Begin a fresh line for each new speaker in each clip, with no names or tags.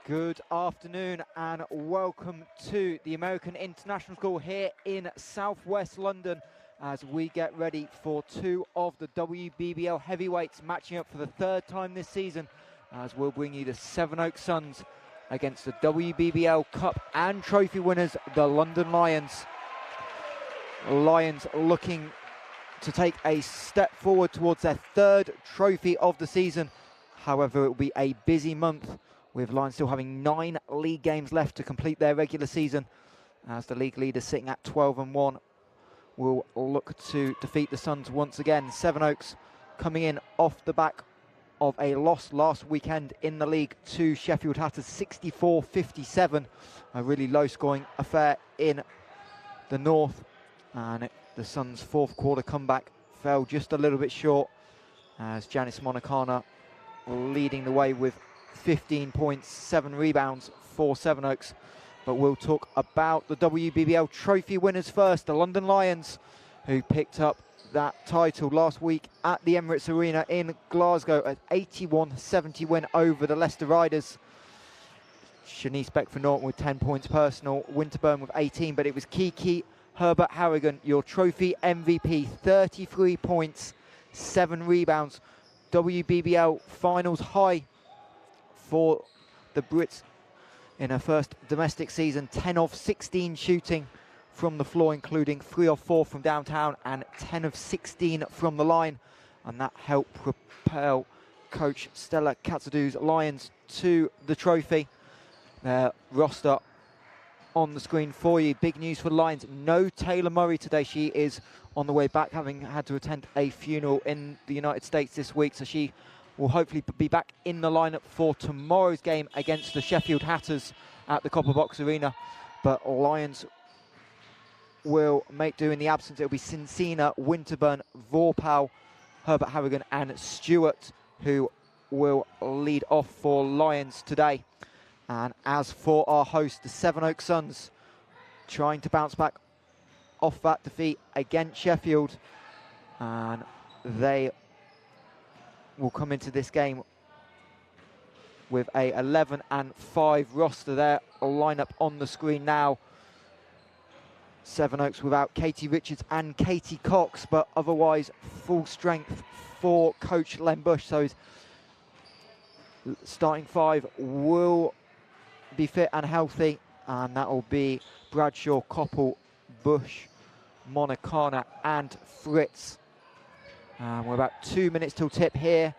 Good afternoon and welcome to the American International School here in southwest London as we get ready for two of the WBBL heavyweights matching up for the third time this season, as we'll bring you the Sevenoaks Suns against the WBBL Cup and Trophy winners, the London Lions. Lions looking to take a step forward towards their third trophy of the season. However, it will be a busy month, with Lions still having 9 league games left to complete their regular season, as the league leader sitting at 12-1 will look to defeat the Suns once again. Sevenoaks coming in off the back of a loss last weekend in the league to Sheffield Hatters, 64-57, a really low scoring affair in the north, and the Suns' fourth quarter comeback fell just a little bit short, as Janice Monacana leading the way with 15 points, 7 rebounds for Sevenoaks. But we'll talk about the WBBL trophy winners first, the London Lions, who picked up that title last week at the Emirates Arena in Glasgow, an 81-70 win over the Leicester Riders. Shanice Beckford-Norton with 10 points personal, Winterburn with 18, but it was Kiki Herbert Harrigan, your trophy MVP, 33 points, 7 rebounds, WBBL finals high for the Brits in her first domestic season. 10 of 16 shooting from the floor, including 3 of 4 from downtown and 10 of 16 from the line, and that helped propel coach Stella Katsadou's Lions to the trophy. Their roster on the screen for you. Big news for the Lions, no Taylor Murray today. She is on the way back, having had to attend a funeral in the United States this week, so she will hopefully be back in the lineup for tomorrow's game against the Sheffield Hatters at the Copper Box Arena. But Lions will make do in the absence. It'll be Cincina, Winterburn, Vorpal, Herbert Harrigan and Stewart who will lead off for Lions today. And as for our host, the Sevenoaks Suns, trying to bounce back off that defeat against Sheffield, and they will come into this game with a 11-5 roster. There, a lineup on the screen now. Sevenoaks without Katie Richards and Katie Cox, but otherwise full strength for coach Len Bush. So his starting 5 will be fit and healthy, and that will be Bradshaw, Koppel, Bush, Monacana and Fritz. We're about 2 minutes till tip here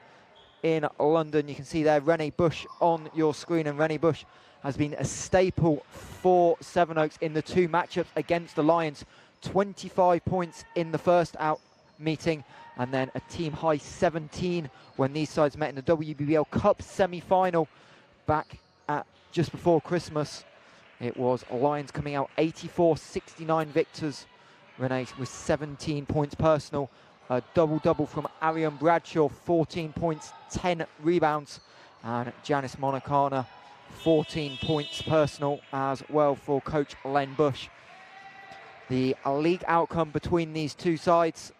in London. You can see there Renee Bush on your screen, and Renee Bush has been a staple for Sevenoaks in the 2 matchups against the Lions. 25 points in the first out meeting, and then a team high 17 when these sides met in the WBBL Cup semi-final back at just before Christmas. It was Lions coming out 84-69 victors. Renee with 17 points personal. A double-double from Ariane Bradshaw, 14 points, 10 rebounds. And Janice Monacana, 14 points personal as well for coach Len Bush. The league outcome between these two sides,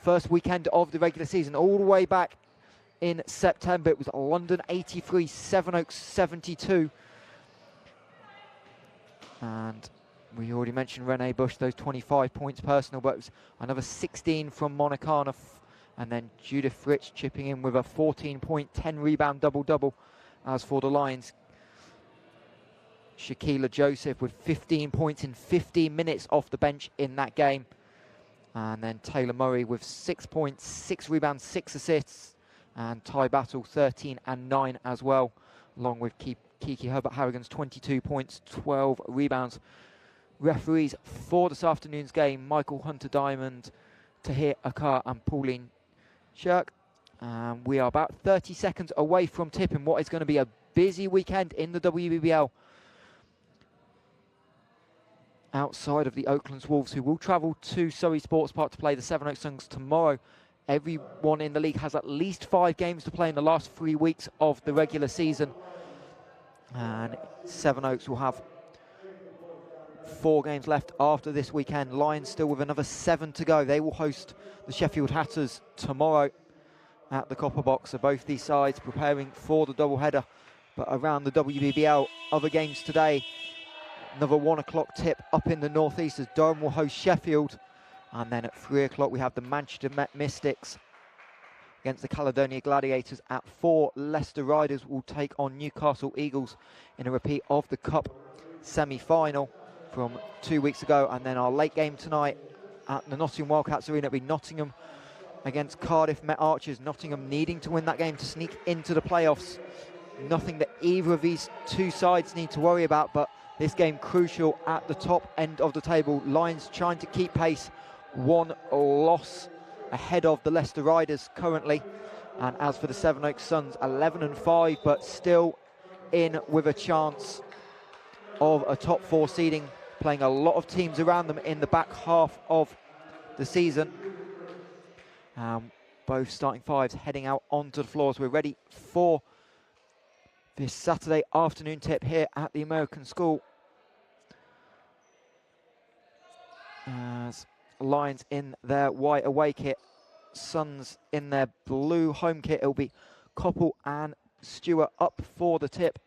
first weekend of the regular season, all the way back in September, it was London 83, Sevenoaks 72. And we already mentioned Renee Bush, those 25 points personal, but it was another 16 from Monacana, and then Judith Fritz chipping in with a 14-point, 10-rebound double-double. As for the Lions, Shaquila Joseph with 15 points in 15 minutes off the bench in that game. And then Taylor Murray with 6 points, 6 rebounds, 6 assists. And Ty Battle 13 and 9 as well, along with Kiki Herbert Harrigan's 22 points, 12 rebounds. Referees for this afternoon's game, Michael Hunter-Diamond, Tahir Akar and Pauline Shirk. We are about 30 seconds away from tipping what is going to be a busy weekend in the WBBL. Outside of the Oaklands Wolves, who will travel to Surrey Sports Park to play the Sevenoaks Suns tomorrow, everyone in the league has at least 5 games to play in the last 3 weeks of the regular season. And Sevenoaks will have 4 games left after this weekend. Lions still with another 7 to go. They will host the Sheffield Hatters tomorrow at the Copper Box. So both these sides preparing for the doubleheader. But around the WBBL, other games today. Another 1 o'clock tip up in the northeast as Durham will host Sheffield. And then at 3 o'clock we have the Manchester Mystics against the Caledonia Gladiators. At 4, Leicester Riders will take on Newcastle Eagles in a repeat of the Cup semi-final from 2 weeks ago. And then our late game tonight at the Nottingham Wildcats Arena will be Nottingham against Cardiff Met Archers. Nottingham needing to win that game to sneak into the playoffs. Nothing that either of these two sides need to worry about, but this game crucial at the top end of the table. Lions trying to keep pace. 1 loss ahead of the Leicester Riders currently. And as for the Sevenoaks Suns, 11-5, but still in with a chance of a top 4 seeding, playing a lot of teams around them in the back half of the season. Both starting 5s heading out onto the floors. We're ready for this Saturday afternoon tip here at the American School. As Lions in their white away kit, Suns in their blue home kit. It'll be Koppel and Stewart up for the tip.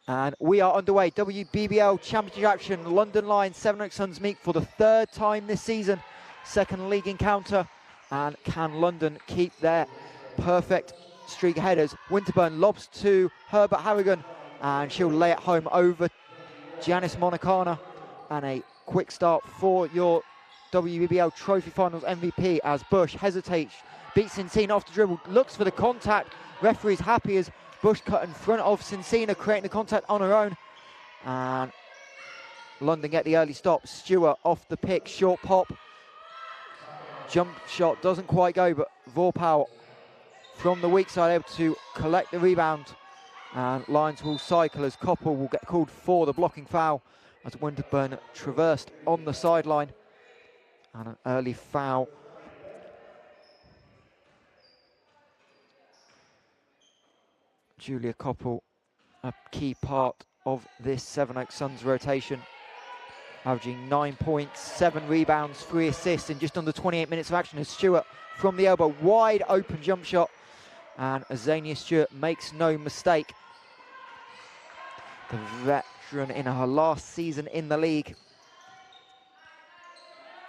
And we are underway. WBBL Championship action. London Lions, Sevenoaks Suns meet for the 3rd time this season. Second league encounter. And can London keep their perfect streak headers? Winterburn lobs to Herbert Harrigan, and she'll lay it home over Janice Monacana. And a quick start for your WBBL Trophy Finals MVP as Bush hesitates, beats Cincina off the dribble, looks for the contact. Referee's happy as Bush cut in front of Cincina, creating the contact on her own. And London get the early stop. Stewart off the pick, short pop. Jump shot doesn't quite go, but Vorpal from the weak side able to collect the rebound. And Lions will cycle as Koppel will get called for the blocking foul as Winterburn traversed on the sideline. And an early foul. Julia Koppel, a key part of this Sevenoaks Suns rotation, averaging 9 points, 7 rebounds, 3 assists in just under 28 minutes of action as Stewart from the elbow, wide open jump shot, and Azania Stewart makes no mistake. The veteran in her last season in the league,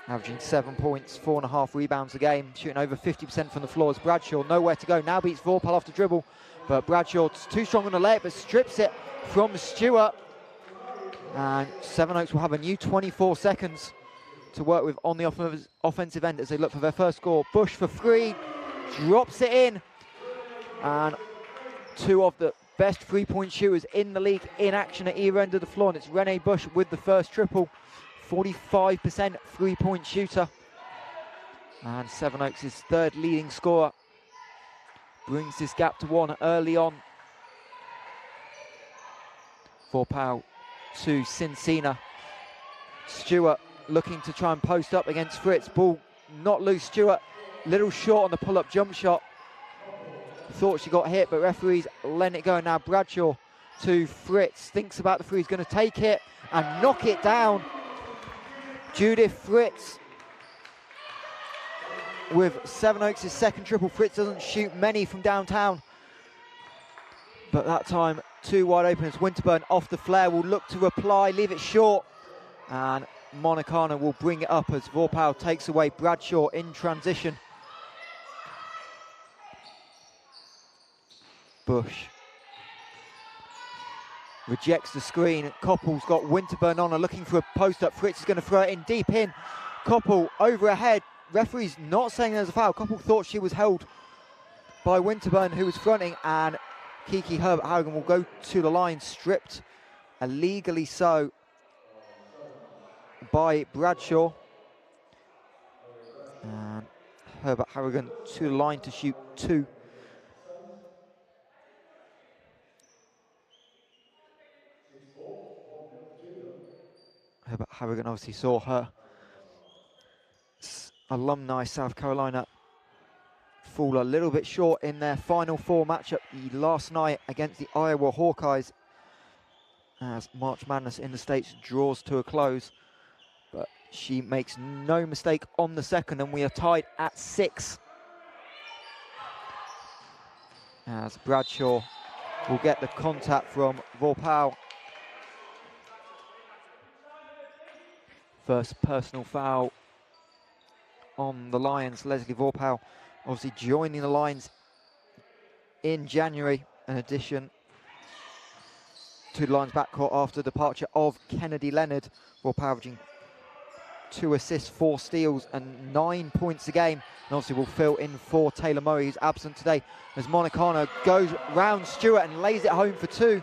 averaging 7 points, 4.5 rebounds a game, shooting over 50% from the floor as Bradshaw nowhere to go. Now beats Vorpal off the dribble, but Bradshaw's too strong on the layup, but strips it from Stewart. And Sevenoaks will have a new 24 seconds to work with on the offensive end as they look for their first score. Bush for 3, drops it in. And 2 of the best 3-point shooters in the league in action at either end of the floor. And it's Renee Bush with the first triple, 45% 3-point shooter. And Sevenoaks' 3rd leading scorer brings this gap to 1 early on. Vorpal to Cincina. Stewart looking to try and post up against Fritz. Ball not loose. Stewart little short on the pull-up jump shot. Thought she got hit, but referees letting it go. Now Bradshaw to Fritz. Thinks about the 3. He's going to take it and knock it down. Judith Fritz with Sevenoaks' 2nd triple. Fritz doesn't shoot many from downtown, but that time 2 wide open as Winterburn off the flare will look to reply, leave it short, and Monacana will bring it up as Vorpal takes away Bradshaw in transition. Bush rejects the screen. Koppel's got Winterburn on her, looking for a post-up. Fritz is going to throw it in deep in. Koppel over her head. Referee's not saying there's a foul. Koppel thought she was held by Winterburn, who was fronting, and Kiki Herbert Harrigan will go to the line, stripped illegally so by Bradshaw. And Herbert Harrigan to the line to shoot 2. Herbert Harrigan obviously saw her alumni South Carolina fall a little bit short in their Final Four matchup last night against the Iowa Hawkeyes. as March Madness in the States draws to a close. But she makes no mistake on the second, and we are tied at 6. As Bradshaw will get the contact from Vorpal. First personal foul on the Lions. Leslie Vorpal obviously joining the Lions in January, an addition to the Lions backcourt after the departure of Kennedy Leonard. Vorpal averaging 2 assists, 4 steals and 9 points a game. And obviously will fill in for Taylor Murray, who's absent today, as Monicano goes round Stewart and lays it home for 2.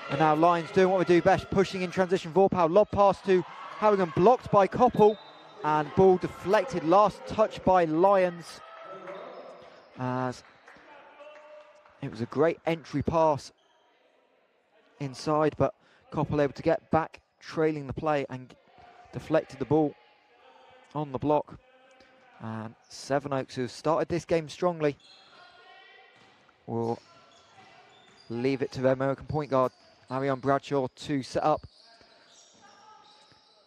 And now Lions doing what we do best, pushing in transition. Vorpal lob pass to Harrigan, blocked by Koppel, and ball deflected, last touch by Lions. As it was a great entry pass inside, but Koppel able to get back, trailing the play, and deflected the ball on the block. And Sevenoaks, who have started this game strongly, will leave it to their American point guard, Marion Bradshaw, to set up.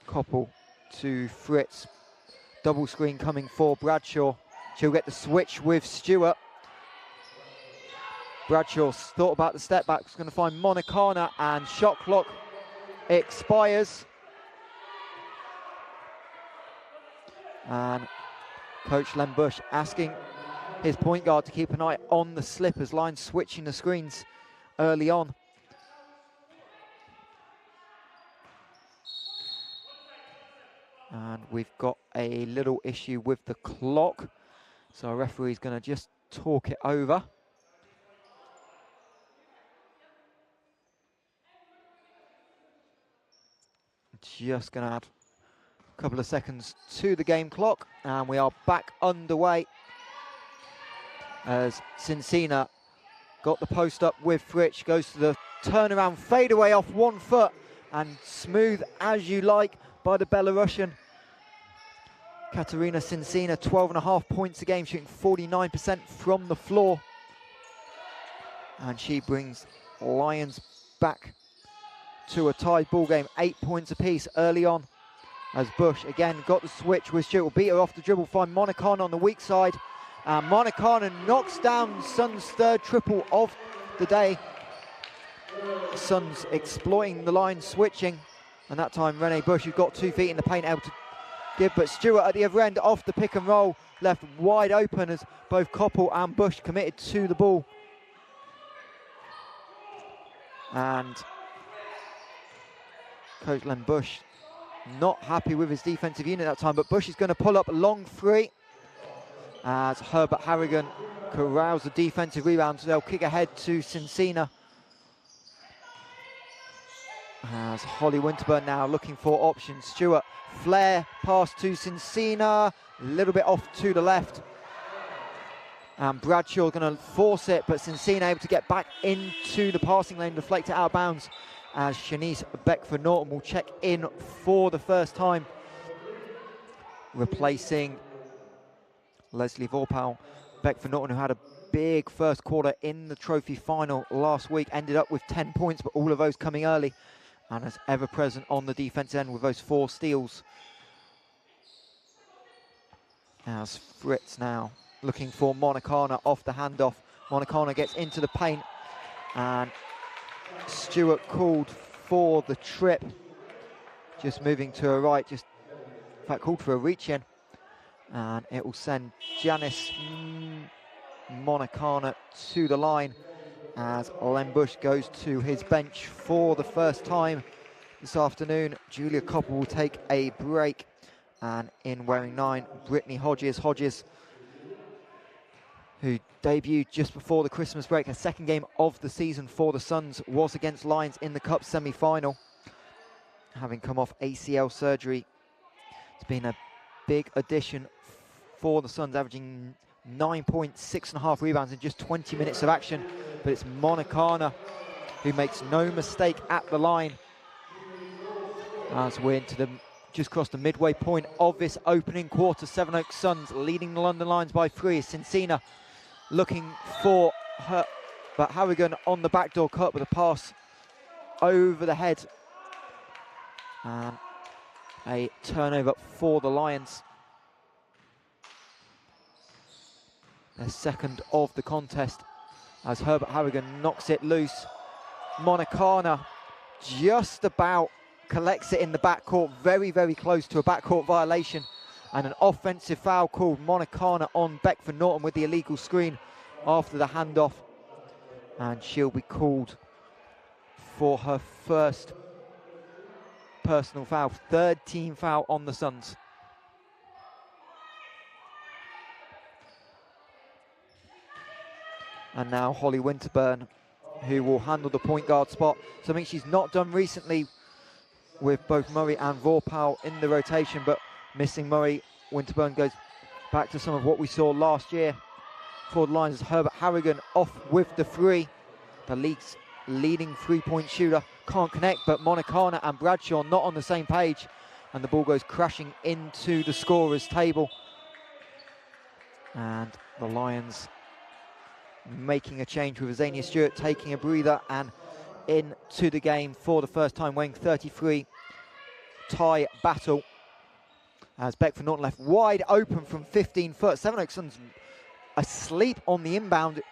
Koppel to Fritz. Double screen coming for Bradshaw. She'll get the switch with Stewart. Bradshaw's thought about the step back, is going to find Monicana, and shot clock expires. And Coach Len Bush asking his point guard to keep an eye on the slip as Lions switching the screens early on. And we've got a little issue with the clock, so our referee's going to just talk it over. Just going to add a couple of seconds to the game clock, and we are back underway as Cincina got the post up with Fritsch, goes to the turnaround fadeaway off 1 foot, and smooth as you like by the Belarusian. Katerina Cincina, 12.5 points a game, shooting 49% from the floor. And she brings Lions back to a tied ball game, 8 points apiece early on. As Bush again got the switch with Stewart, will beat her off the dribble, find Monicana on the weak side. And Monicana knocks down Suns' 3rd triple of the day. Suns exploiting the line switching. And that time Renee Bush, who's got 2 feet in the paint, able to give, but Stewart at the other end off the pick and roll, left wide open as both Koppel and Bush committed to the ball. And Coach Len Bush not happy with his defensive unit that time, but Bush is going to pull up a long 3 as Herbert Harrigan corrals the defensive rebound, so they'll kick ahead to Cincina. As Holly Winterburn now looking for options. Stewart, flare pass to Cincina, a little bit off to the left. And Bradshaw going to force it, but Cincina able to get back into the passing lane, deflect it out of bounds, as Shanice Beckford-Norton will check in for the first time, replacing Leslie Vorpal. Beckford-Norton, who had a big first quarter in the trophy final last week, ended up with 10 points, but all of those coming early, and as ever present on the defense end with those 4 steals. As Fritz now looking for Monicana off the handoff. Monicana gets into the paint, and Stewart called for the trip. Just moving to her right, just in fact called for a reach in. And it will send Janice Monicana to the line as Len Bush goes to his bench for the first time this afternoon. Julia Koppel will take a break, and in wearing 9, Brittany Hodges. Hodges, who debuted just before the Christmas break, her 2nd game of the season for the Suns was against Lions in the Cup semi-final. Having come off ACL surgery, it's been a big addition for the Suns, averaging 9 points, 6.5 rebounds in just 20 minutes of action. But it's Monicana who makes no mistake at the line. As we're into the just crossed the midway point of this opening quarter, Sevenoaks Suns leading the London Lions by 3. Cincina looking for her, but Harrigan on the backdoor cut with a pass over the head. And a turnover for the Lions. Their second of the contest as Herbert Harrigan knocks it loose. Monicana just about collects it in the backcourt, very, very close to a backcourt violation. And an offensive foul called. Monicana on Beckford Norton with the illegal screen after the handoff. And she'll be called for her first personal foul, third team foul on the Suns. And now Holly Winterburn, who will handle the point guard spot, something she's not done recently with both Murray and Vorpal in the rotation, but missing Murray, Winterburn goes back to some of what we saw last year for the Lions as Herbert Harrigan off with the three. The league's leading three-point shooter can't connect, but Monicana and Bradshaw not on the same page, and the ball goes crashing into the scorer's table. And the Lions making a change with Azania Stewart taking a breather and into the game for the first time, weighing 33. Tie battle as Beckford Norton left wide open from 15 foot. Sevenoaks Suns asleep on the inbound,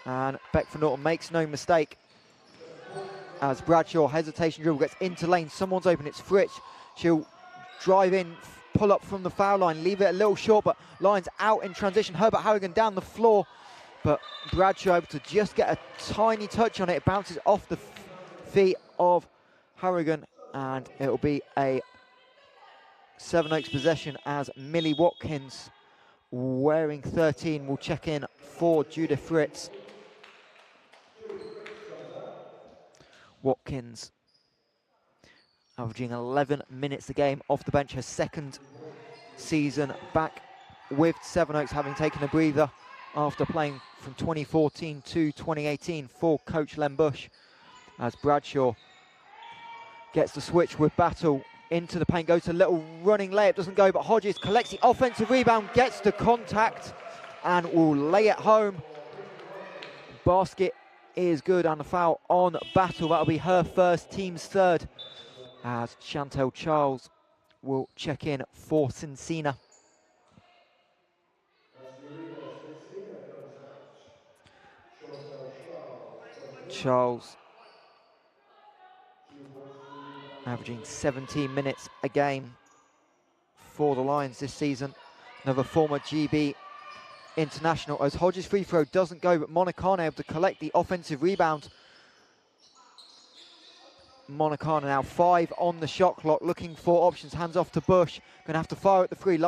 and Beckford Norton makes no mistake as Bradshaw hesitation dribble gets into lane. Someone's open, it's Fritsch. She'll drive in, pull up from the foul line, leave it a little short, but Lions out in transition. Herbert Harrigan down the floor, but Bradshaw able to just get a tiny touch on it. It bounces off the feet of Harrigan, and it'll be a Sevenoaks possession as Millie Watkins, wearing 13, will check in for Judith Fritz. Watkins averaging 11 minutes a game off the bench, her second season back with Sevenoaks, having taken a breather after playing from 2014 to 2018 for Coach Len Bush, as Bradshaw gets the switch with Battle into the paint, goes to a little running layup, doesn't go, but Hodges collects the offensive rebound, gets the contact and will lay it home. Basket is good, and a foul on Battle. That'll be her first, team's third, as Chantel Charles will check in for Cincinnati. Charles averaging 17 minutes a game for the Lions this season. Another former GB international, as Hodges' free throw doesn't go, but Monicana able to collect the offensive rebound. Monicana now 5 on the shot clock, looking for options, hands off to Bush, gonna have to fire at the free,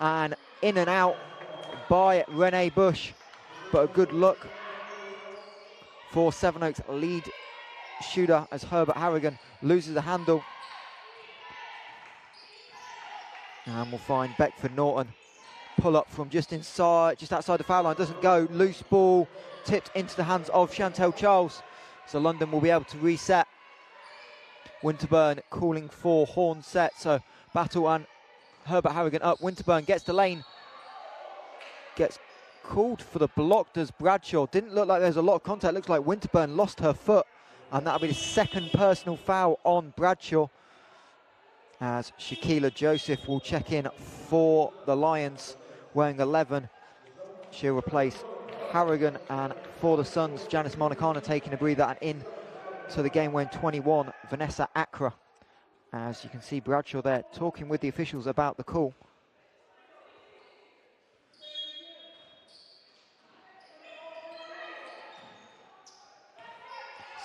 and in and out by Renee Bush, but a good look for Sevenoaks lead shooter as Herbert Harrigan loses the handle. And we'll find Beckford Norton. Pull up from just outside the foul line, doesn't go. Loose ball tipped into the hands of Chantel Charles. So London will be able to reset. Winterburn calling for horn set. So Battle and Herbert Harrigan up. Winterburn gets the lane. Gets called for the block, does Bradshaw. Didn't look like there's a lot of contact. Looks like Winterburn lost her foot. And that'll be the second personal foul on Bradshaw, as Shaquila Joseph will check in for the Lions, wearing 11. She'll replace Harrigan, and for the Suns, Janice Monicana taking a breather, and in to the game wearing 21, Vanessa Accra. As you can see Bradshaw there talking with the officials about the call.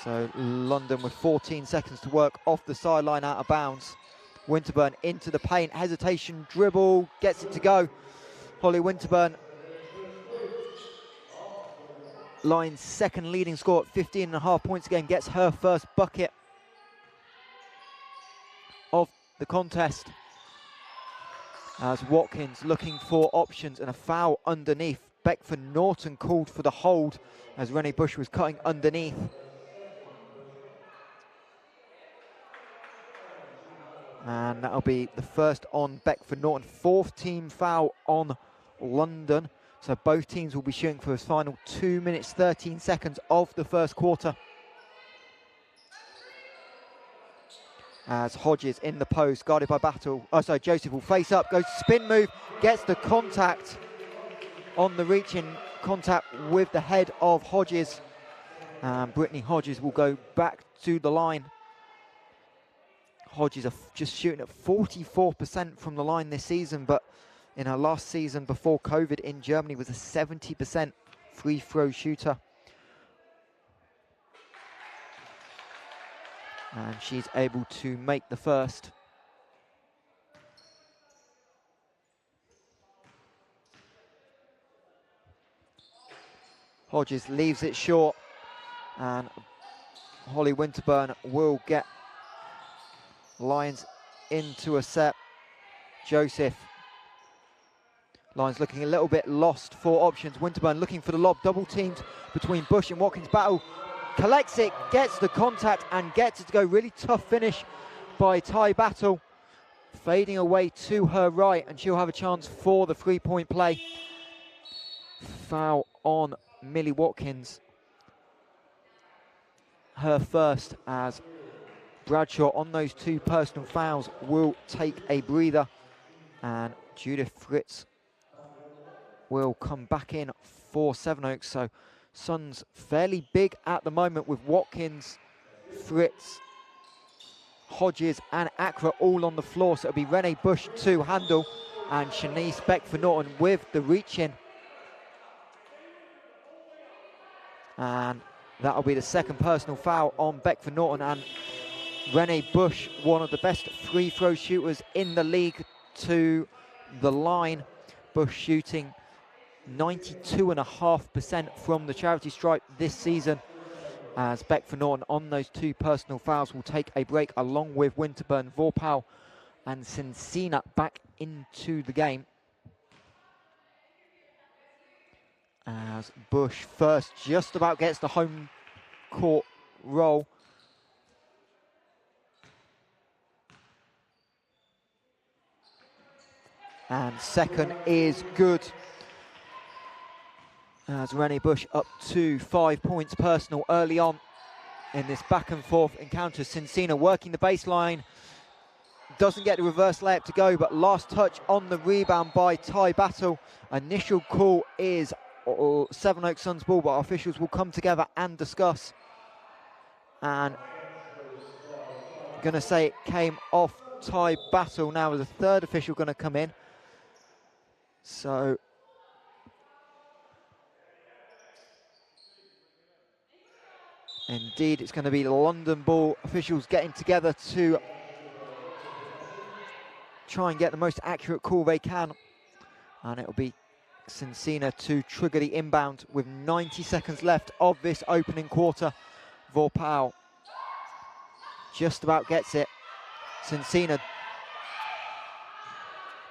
So London with 14 seconds to work off the sideline, out of bounds. Winterburn into the paint, hesitation dribble, gets it to go. Holly Winterburn, Lions' second leading scorer at 15.5 points a game, gets her first bucket of the contest. As Watkins looking for options, and a foul underneath. Beckford Norton called for the hold as Renee Bush was cutting underneath. And that'll be the first on Beckford Norton. Fourth team foul on London. So both teams will be shooting for his final 2 minutes, 13 seconds of the first quarter. as Hodges in the post, guarded by Battle. Oh, sorry, Joseph will face up, goes spin move, gets the contact on the reaching contact with the head of Hodges. And Brittany Hodges will go back to the line. Hodges are just shooting at 44% from the line this season, but in her last season before COVID in Germany was a 70% free throw shooter. And she's able to make the first. Hodges leaves it short, and Holly Winterburn will get Lions into a set. Joseph. Lions looking a little bit lost for options. Winterburn looking for the lob, double teamed between Bush and Watkins. Battle collects it, gets the contact and gets it to go. Really tough finish by Ty Battle. Fading away to her right, and she'll have a chance for the 3-point play. Foul on Millie Watkins. Her first, as Bradshaw on those 2 personal fouls will take a breather, and Judith Fritz will come back in for Sevenoaks. So Suns fairly big at the moment with Watkins, Fritz, Hodges and Accra all on the floor. So it'll be Renee Bush to handle, and Shanice Beckford-Norton with the reach in. And that'll be the second personal foul on Beckford-Norton, and Renee Bush, one of the best free throw shooters in the league, to the line. Bush shooting 92.5% from the charity stripe this season, as Beckford-Norton on those 2 personal fouls will take a break, along with Winterburn, Vorpal and Cincina back into the game. As Bush first just about gets the home court roll. And second is good, as Renee Bush up to 5 points personal early on in this back and forth encounter. Cincina working the baseline, doesn't get the reverse layup to go, but last touch on the rebound by Ty Battle. Initial call is Sevenoaks Suns ball, but officials will come together and discuss. And I'm going to say it came off Ty Battle. Now is a third official going to come in. So indeed, it's going to be the London ball officials getting together to try and get the most accurate call they can. And it'll be Cincina to trigger the inbound with 90 seconds left of this opening quarter. Vorpal just about gets it. Cincina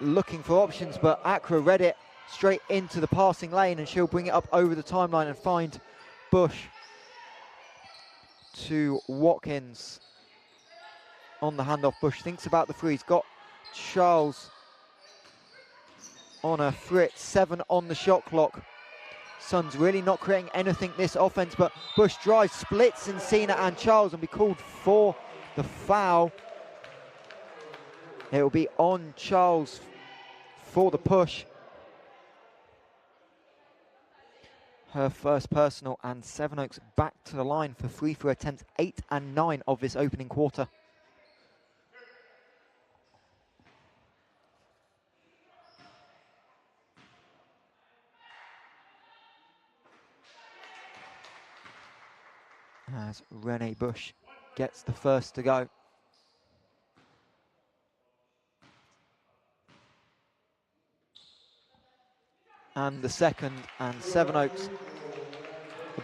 looking for options, but Accra read it straight into the passing lane, and she'll bring it up over the timeline and find Bush to Watkins on the handoff. Bush thinks about the three. He's got Charles on a Fritz, 7 on the shot clock. Suns really not creating anything this offense, but Bush drives, splits Cincina and Charles, and be called for the foul. It will be on Charles for the push. Her first personal, and Sevenoaks back to the line for free throw attempts 8 and 9 of this opening quarter. As Renee Bush gets the first to go. And the second, and Sevenoaks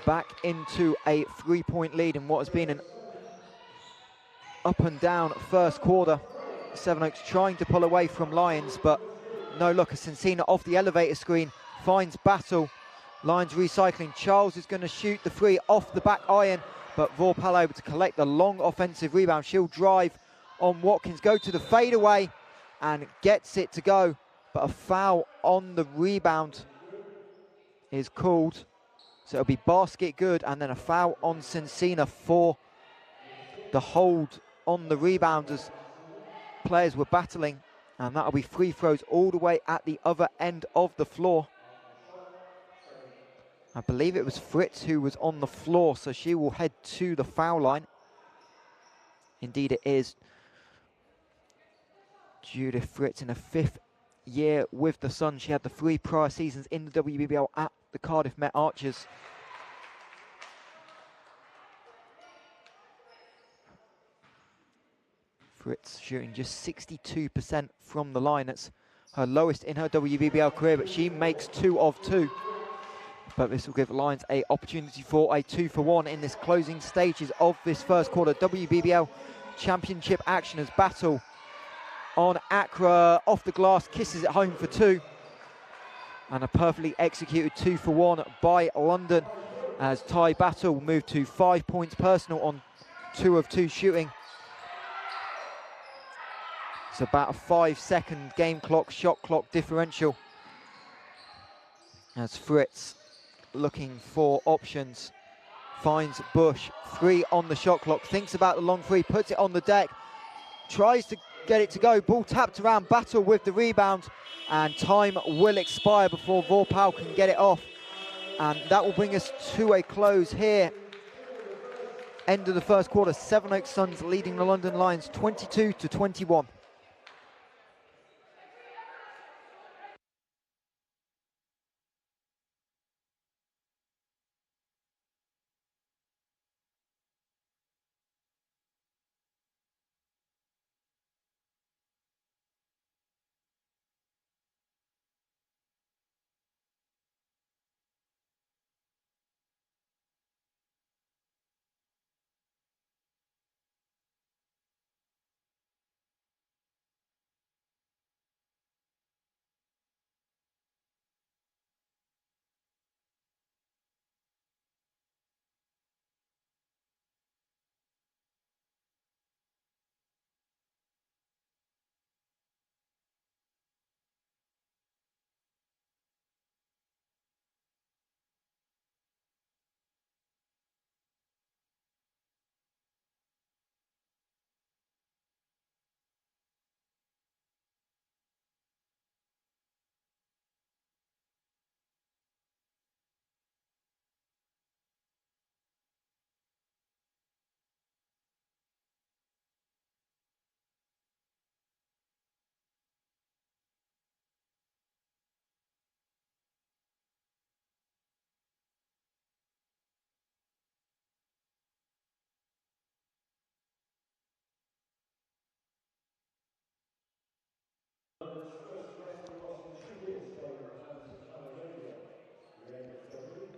back into a 3-point lead in what has been an up and down first quarter. Sevenoaks trying to pull away from Lions, but no luck. As Cincina off the elevator screen finds Battle. Lions recycling. Charles is going to shoot the three off the back iron, but Vorpal able to collect the long offensive rebound. She'll drive on Watkins, go to the fadeaway and gets it to go, but a foul on the rebound is called. So it'll be basket good, and then a foul on Cincina for the hold on the rebound as players were battling, and that'll be free throws all the way at the other end of the floor. I believe it was Fritz who was on the floor, so she will head to the foul line. Indeed it is. Judith Fritz in her 5th year with the Suns. She had the 3 prior seasons in the WBBL at the Cardiff Met Archers. Fritz shooting just 62% from the line. That's her lowest in her WBBL career, but she makes 2 of 2. But this will give Lions an opportunity for a 2-for-1 in this closing stages of this first quarter. WBBL Championship action as Battle on Accra, off the glass, kisses it home for 2. And a perfectly executed 2-for-1 by London as Ty Battle moved to 5 points personal on 2 of 2 shooting. It's about a 5-second game clock, shot clock differential. As Fritz looking for options, finds Bush, 3 on the shot clock, thinks about the long 3, puts it on the deck, tries to get it to go, ball tapped around, Battle with the rebound, and time will expire before Vorpal can get it off. And that will bring us to a close here. End of the first quarter, Sevenoaks Suns leading the London Lions 22-21.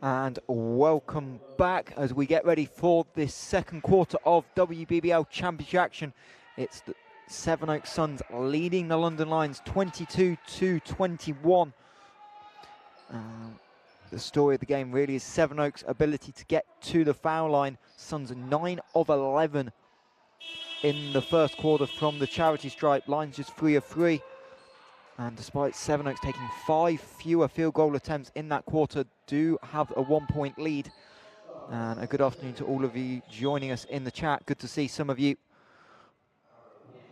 And welcome back as we get ready for this second quarter of WBBL Championship action. It's the Sevenoaks Suns leading the London Lions 22-21. The story of the game really is Sevenoaks' ability to get to the foul line. Suns are 9 of 11 in the first quarter from the charity stripe. Lions just 3 of 3. And despite Sevenoaks taking 5 fewer field goal attempts in that quarter, do have a 1-point lead. And a good afternoon to all of you joining us in the chat. Good to see some of you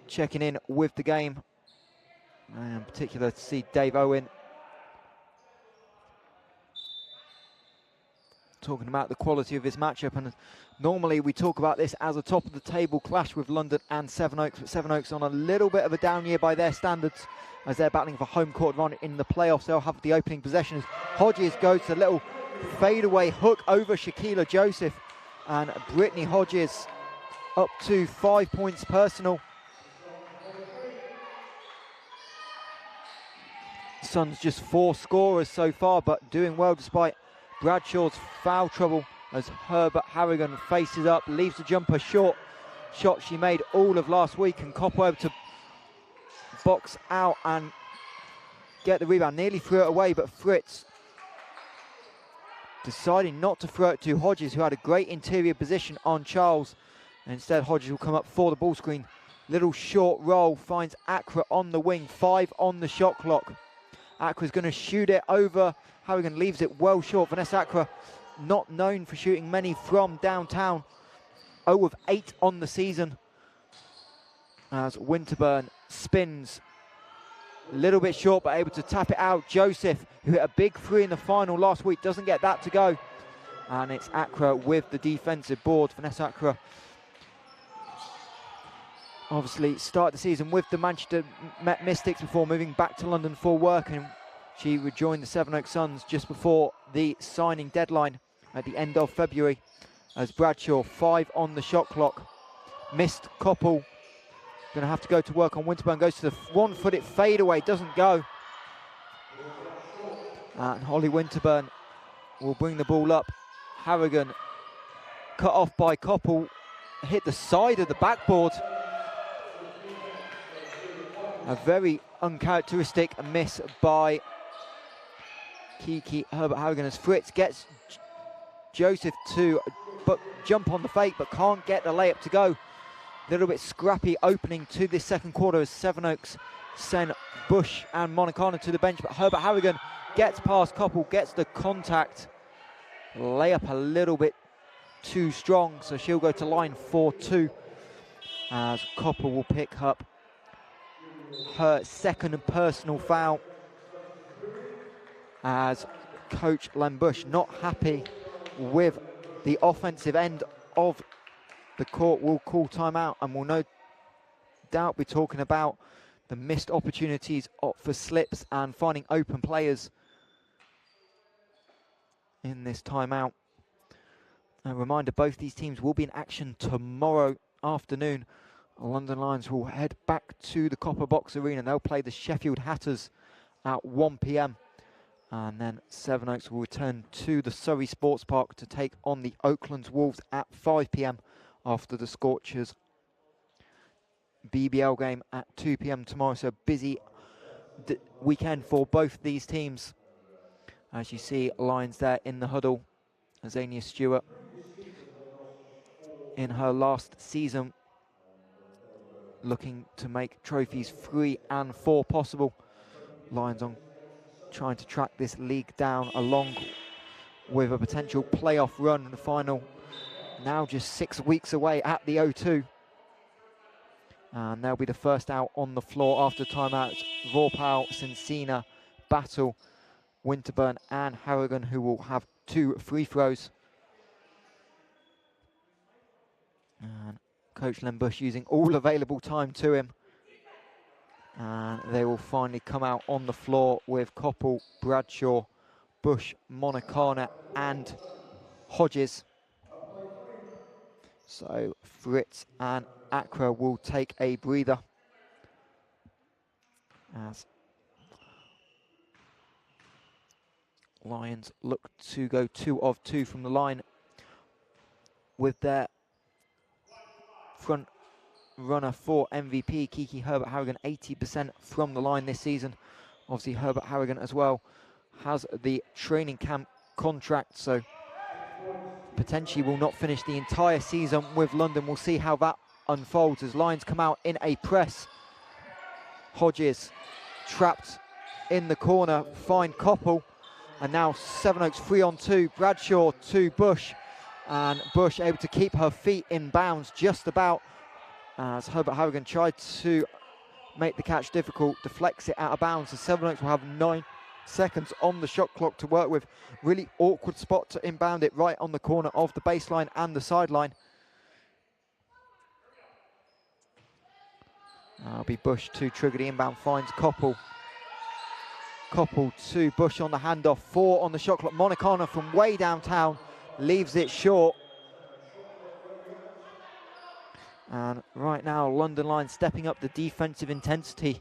checking in with the game. And in particular to see Dave Owen talking about the quality of his matchup. And normally we talk about this as a top of the table clash with London and Sevenoaks, but Sevenoaks on a little bit of a down year by their standards as they're battling for home court advantage in the playoffs. They'll have the opening possession as Hodges goes to a little fadeaway hook over Shaquila Joseph, and Brittany Hodges up to 5 points personal. Suns just 4 scorers so far, but doing well despite Bradshaw's foul trouble as Herbert Harrigan faces up, leaves the jumper short. Shot she made all of last week, and Copwell to box out and get the rebound. Nearly threw it away, but Fritz deciding not to throw it to Hodges, who had a great interior position on Charles. And instead, Hodges will come up for the ball screen. Little short roll finds Accra on the wing, 5 on the shot clock. Accra's going to shoot it over. Harrigan leaves it well short. Vanessa Accra, not known for shooting many from downtown. 0 of 8 on the season. as Winterburn spins. A little bit short, but able to tap it out. Joseph, who hit a big 3 in the final last week, doesn't get that to go. And it's Accra with the defensive board. Vanessa Accra obviously started the season with the Manchester Mystics before moving back to London for work, and she rejoined the Sevenoaks Suns just before the signing deadline at the end of February. As Bradshaw, 5 on the shot clock. Missed Koppel. Going to have to go to work on Winterburn. Goes to the one-footed fadeaway. Doesn't go. And Holly Winterburn will bring the ball up. Harrigan cut off by Koppel. Hit the side of the backboard. A very uncharacteristic miss by Kiki Herbert Harrigan as Fritz gets Joseph to jump on the fake but can't get the layup to go. A little bit scrappy opening to this second quarter as Sevenoaks send Bush and Monicano to the bench, but Herbert Harrigan gets past Koppel, gets the contact. Layup a little bit too strong, so she'll go to line 4-2 as Koppel will pick up her second personal foul as Coach Len Bush, not happy with the offensive end of the court, will call timeout and will no doubt be talking about the missed opportunities for slips and finding open players in this timeout. A reminder, both these teams will be in action tomorrow afternoon. London Lions will head back to the Copper Box Arena. They'll play the Sheffield Hatters at 1 p.m. And then Sevenoaks will return to the Surrey Sports Park to take on the Oaklands Wolves at 5 p.m. after the Scorchers BBL game at 2 p.m. tomorrow. So busy weekend for both these teams. As you see, Lions there in the huddle. Azania Stewart in her last season looking to make trophies 3 and 4 possible. Lions on trying to track this league down along with a potential playoff run in the final. Now just 6 weeks away at the O2. And they'll be the first out on the floor after timeout. Vorpal, Cincina, Battle, Winterburn and Harrigan, who will have 2 free throws. And Coach Len Bush using all available time to him. And they will finally come out on the floor with Koppel, Bradshaw, Bush, Monicana and Hodges. So Fritz and Accra will take a breather as Lions look to go 2 of 2 from the line with their front runner for MVP, Kiki Herbert Harrigan, 80% from the line this season. Obviously Herbert Harrigan as well has the training camp contract, so potentially will not finish the entire season with London. We'll see how that unfolds as Lions come out in a press. Hodges trapped in the corner, find Koppel, and now Sevenoaks 3 on 2. Bradshaw to Bush, and Bush able to keep her feet in bounds just about as Herbert Harrigan tried to make the catch difficult, deflects it out of bounds. The Sevenoaks will have 9 seconds on the shot clock to work with. Really awkward spot to inbound it, right on the corner of the baseline and the sideline. That'll be Bush to trigger the inbound, finds Koppel. Koppel to Bush on the handoff, 4 on the shot clock. Monicano from way downtown leaves it short. And right now, London Lions stepping up the defensive intensity.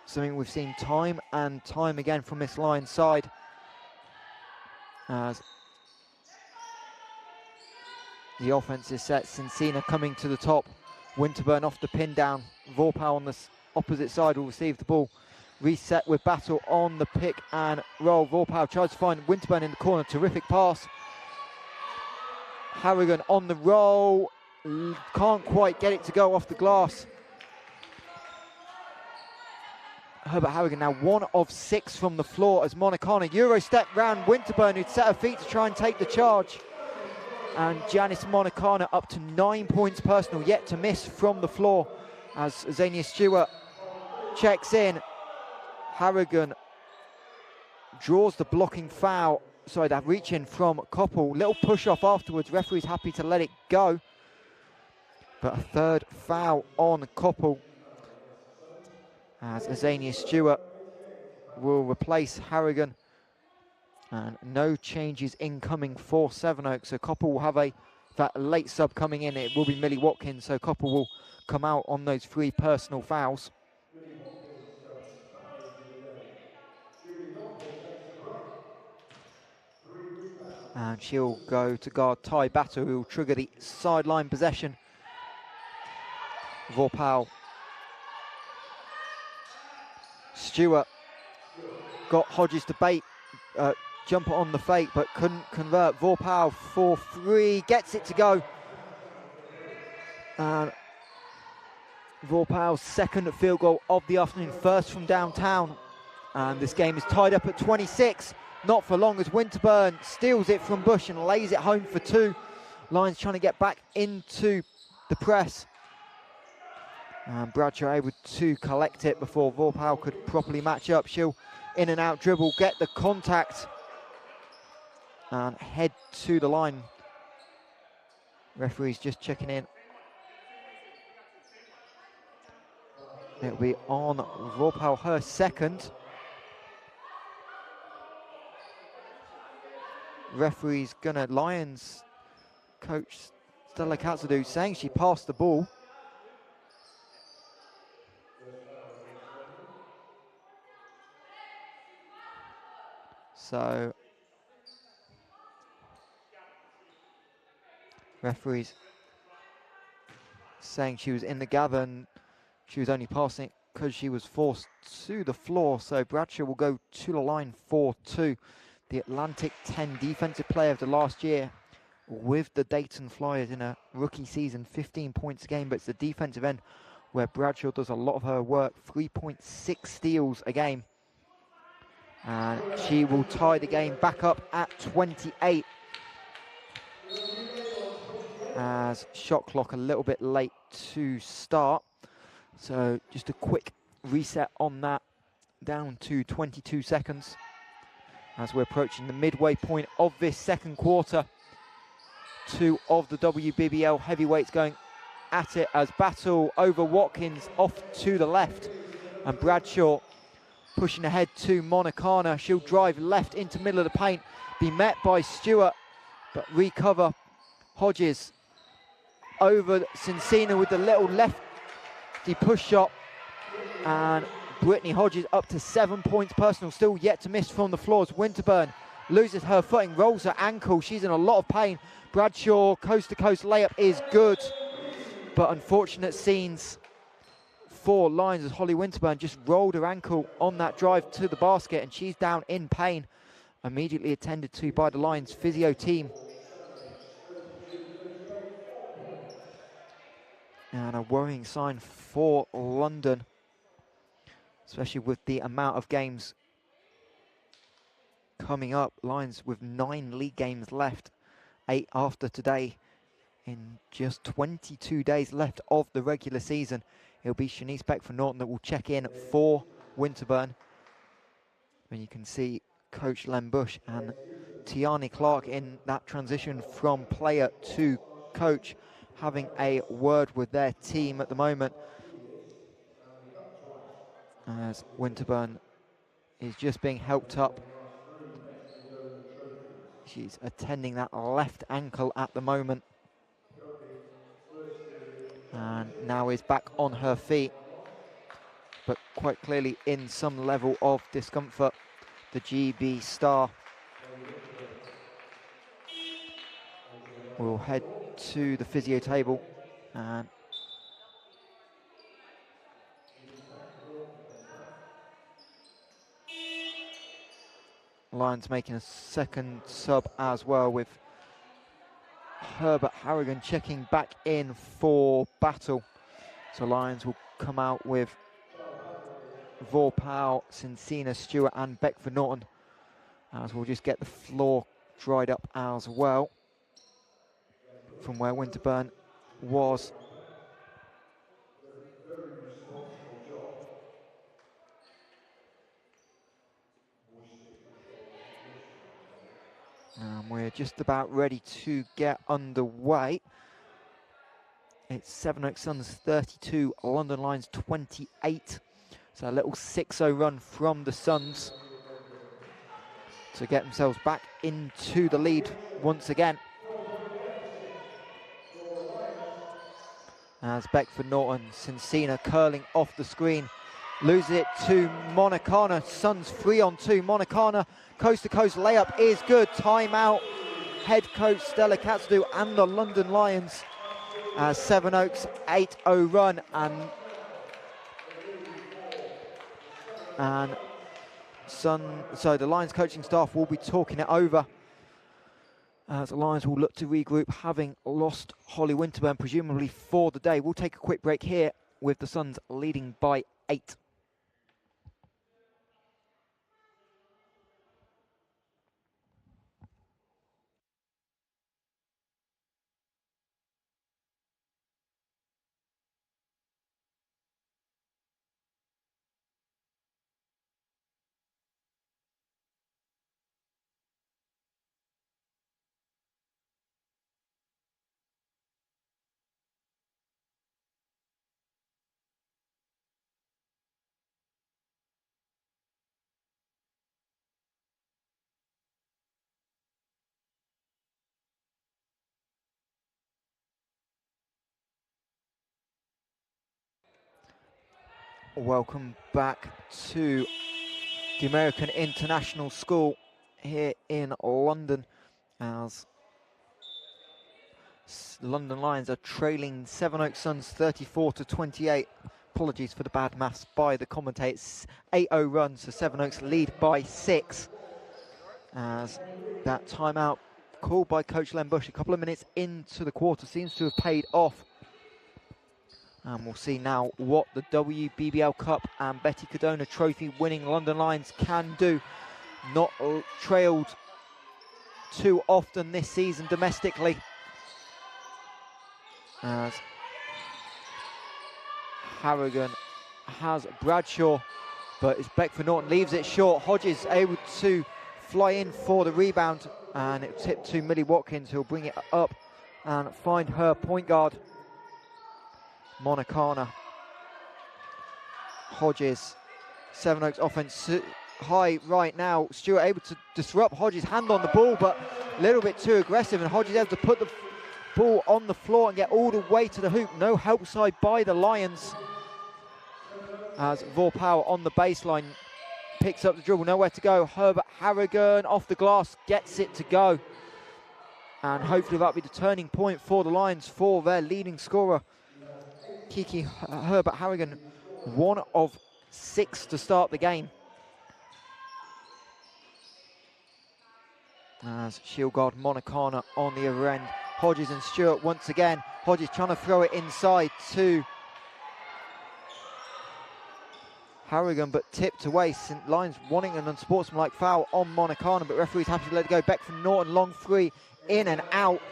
Something we've seen time and time again from this Lions side. As the offense is set, Cincina coming to the top. Winterburn off the pin down. Vorpal on the opposite side will receive the ball. Reset with Battle on the pick and roll. Vorpal tries to find Winterburn in the corner. Terrific pass. Harrigan on the roll. Can't quite get it to go off the glass. Herbert Harrigan now 1 of 6 from the floor as Monicana Euro step round Winterburn, who'd set her feet to try and take the charge. And Janice Monacana up to 9 points personal, yet to miss from the floor as Zania Stewart checks in. Harrigan draws the blocking foul. Sorry, that reach in from Koppel. Little push off afterwards. Referee's happy to let it go. But a third foul on Koppel as Azania Stewart will replace Harrigan. And no changes incoming for Sevenoaks. So Koppel will have that late sub coming in. It will be Millie Watkins. So Koppel will come out on those 3 personal fouls. And she'll go to guard Ty Batter, who will trigger the sideline possession. Vorpal. Stewart got Hodges to bait, jumper on the fake, but couldn't convert. Vorpal for 3, gets it to go. And Vorpal's second field goal of the afternoon, first from downtown. And this game is tied up at 26. Not for long as Winterburn steals it from Bush and lays it home for 2. Lions trying to get back into the press. And Bradshaw able to collect it before Vorpal could properly match up. She'll in and out dribble, get the contact and head to the line. Referee's just checking in. It'll be on Vorpal, her second. Referee's gonna, Lions coach Stella Katsudou saying she passed the ball. So referee's saying she was in the gather and she was only passing because she was forced to the floor. So Bradshaw will go to the line for 2. The Atlantic 10 defensive player of the last year with the Dayton Flyers in a rookie season, 15 points a game, but it's the defensive end where Bradshaw does a lot of her work, 3.6 steals a game. And she will tie the game back up at 28. As shot clock a little bit late to start. So just a quick reset on that, down to 22 seconds. As we're approaching the midway point of this second quarter. 2 of the WBBL heavyweights going at it as battle over Watkins off to the left. And Bradshaw pushing ahead to Monacana. She'll drive left into middle of the paint, be met by Stewart, but recover Hodges over Cincina with the little lefty push shot. And Brittany Hodges up to 7 points personal, still yet to miss from the floors. Winterburn loses her footing, rolls her ankle. She's in a lot of pain. Bradshaw coast to coast layup is good, but unfortunate scenes for Lions as Holly Winterburn just rolled her ankle on that drive to the basket and she's down in pain. Immediately attended to by the Lions physio team. And a worrying sign for London, especially with the amount of games coming up. Lions with 9 league games left, 8 after today, in just 22 days left of the regular season. It'll be Shanice Beckford-Norton that will check in for Winterburn. And you can see Coach Len Bush and Tiani Clark in that transition from player to coach, having a word with their team at the moment. As Winterburn is just being helped up. She's attending that left ankle at the moment. And now is back on her feet, but quite clearly in some level of discomfort. The GB star will head to the physio table and Lions making a second sub as well, with Herbert Harrigan checking back in for battle. So Lions will come out with Vorpal, Cincina, Stewart and Beckford-Norton, as we'll just get the floor dried up as well. from where Winterburn was. And we're just about ready to get underway. It's Sevenoaks Suns 32, London Lions 28. So a little 6-0 run from the Suns to get themselves back into the lead once again. As Beckford Norton, Cincina curling off the screen, loses it to Monacana. Suns 3-on-2. Monacana, coast to coast layup is good. Timeout. Head coach Stella Katsudou and the London Lions. Sevenoaks 8-0 run, and so the Lions coaching staff will be talking it over as the Lions will look to regroup, having lost Holly Winterburn presumably for the day. We'll take a quick break here with the Suns leading by 8. Welcome back to the American International School here in London, as London Lions are trailing Sevenoaks Suns 34-28. Apologies for the bad maths by the commentators. 8-0 run, so Sevenoaks lead by 6. As that timeout called by Coach Len Bush a couple of minutes into the quarter seems to have paid off. And we'll see now what the WBBL Cup and Betty Cadona Trophy winning London Lions can do. Not trailed too often this season domestically, as Harrigan has Bradshaw, but it's Beckford Norton leaves it short. Hodges able to fly in for the rebound, and it tipped to Millie Watkins, who'll bring it up and find her point guard. Monacana, Hodges, Sevenoaks offense high right now. Stewart able to disrupt Hodges' hand on the ball, but a little bit too aggressive, and Hodges able to put the ball on the floor and get all the way to the hoop. No help side by the Lions, as Vorpau on the baseline picks up the dribble, nowhere to go. Herbert Harrigan off the glass, gets it to go, and hopefully that'll be the turning point for the Lions, for their leading scorer Kiki Herbert Harrigan, 1 of 6 to start the game. As shield guard Monacana on the other end. Hodges and Stewart once again. Hodges trying to throw it inside to Harrigan, but tipped away. St. Lions wanting an unsportsmanlike foul on Monacana, but referee's happy to let it go. Beckford Norton, long three, in and out.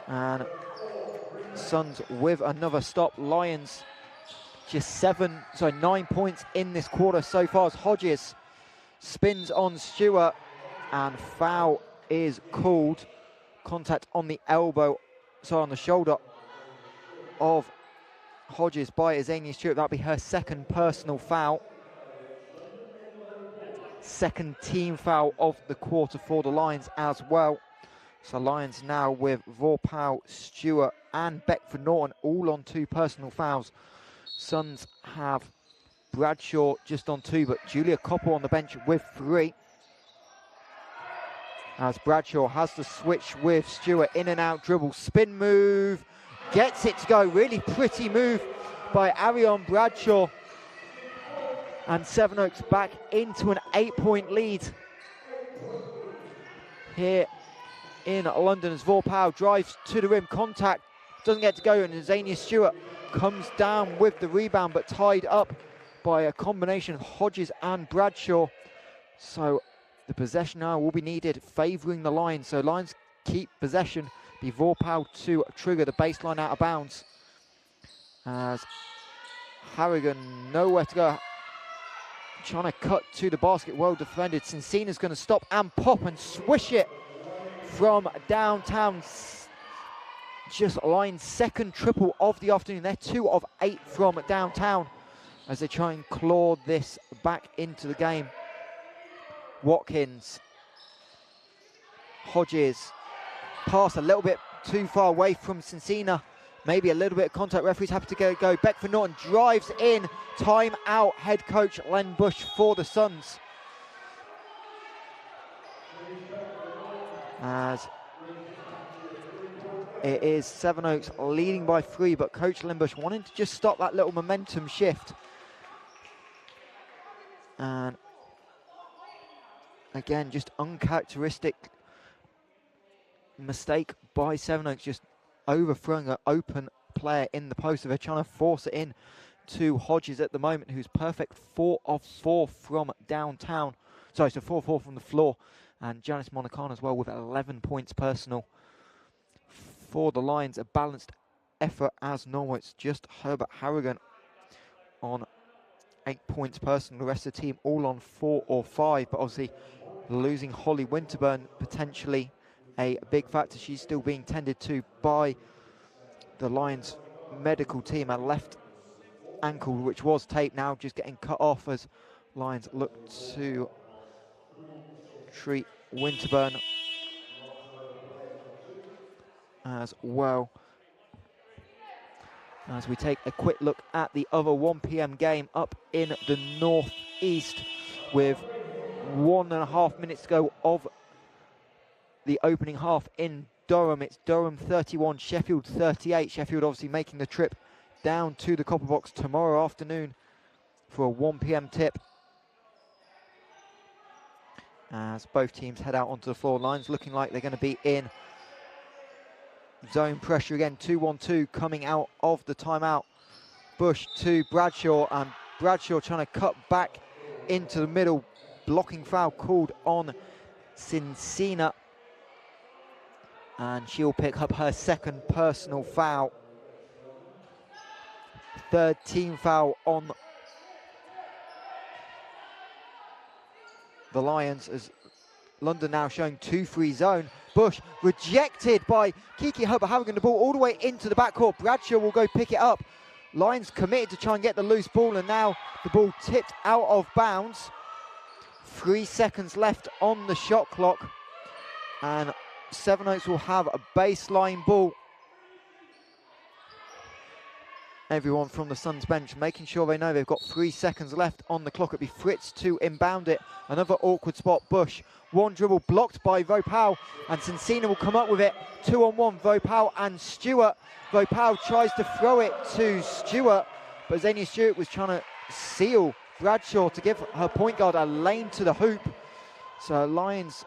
And Suns with another stop. Lions just 9 points in this quarter so far, as Hodges spins on Stewart and foul is called. Contact on the elbow, on the shoulder of Hodges by Azania Stewart. That'll be her second personal foul. Second team foul of the quarter for the Lions as well. So Lions now with Vorpau, Stewart and Beckford Norton all on 2 personal fouls. Suns have Bradshaw just on 2, but Julia Koppel on the bench with 3. As Bradshaw has to switch with Stewart, in and out dribble, spin move, gets it to go. Really pretty move by Arion Bradshaw. And Sevenoaks back into an 8-point lead here in London, as Vorpau drives to the rim, contact, doesn't get to go, and Azania Stewart comes down with the rebound, but tied up by a combination of Hodges and Bradshaw. So the possession now will be needed, favouring the Lions. So Lions keep possession. Be Vorpal to trigger the baseline out of bounds. As Harrigan nowhere to go. Trying to cut to the basket, well defended. Cincina's going to stop and pop and swish it from downtown. Just Lions' second triple of the afternoon. They're 2 of 8 from downtown as they try and claw this back into the game. Watkins, Hodges, pass a little bit too far away from Cincina. Maybe a little bit of contact. Referee's happy to go. Beckford Norton drives in. Time out. Head coach Len Bush for the Suns. As it is Sevenoaks leading by 3, but Coach Len Bush wanting to just stop that little momentum shift. And again, just uncharacteristic mistake by Sevenoaks, just overthrowing an open player in the post. They're trying to force it in to Hodges at the moment, who's perfect 4 of 4 from downtown. Sorry, so 4 of 4 from the floor. And Janice Monicano as well with 11 points personal. For the Lions, a balanced effort as normal. It's just Herbert Harrigan on 8 points personal. The rest of the team all on 4 or 5. But obviously losing Holly Winterburn potentially a big factor. She's still being tended to by the Lions medical team. Her left ankle, which was taped, now just getting cut off as Lions look to treat Winterburn as well. As we take a quick look at the other 1 p.m. game up in the northeast with 1.5 minutes to go of the opening half in Durham. It's Durham 31, Sheffield 38. Sheffield obviously making the trip down to the Copper Box tomorrow afternoon for a 1 p.m. tip. As both teams head out onto the floor. Lions looking like they're going to be in zone pressure again. 2-1-2 coming out of the timeout. Bush to Bradshaw, and Bradshaw trying to cut back into the middle. Blocking foul called on Cincina, and she'll pick up her second personal foul. Third team foul on the Lions, as London now showing 2-3 zone. Bush rejected by Kiki Herbert Harrigan. The ball all the way into the backcourt. Bradshaw will go pick it up. Lions committed to try and get the loose ball, and now the ball tipped out of bounds. 3 seconds left on the shot clock, and Sevenoaks will have a baseline ball. Everyone from the Suns bench making sure they know they've got 3 seconds left on the clock. It'll be Fritz to inbound it. Another awkward spot. Bush, one dribble blocked by Vopal, and Cincina will come up with it. 2-on-1, Vopal and Stewart. Vopal tries to throw it to Stewart, but Xenia Stewart was trying to seal Bradshaw to give her point guard a lane to the hoop. So Lions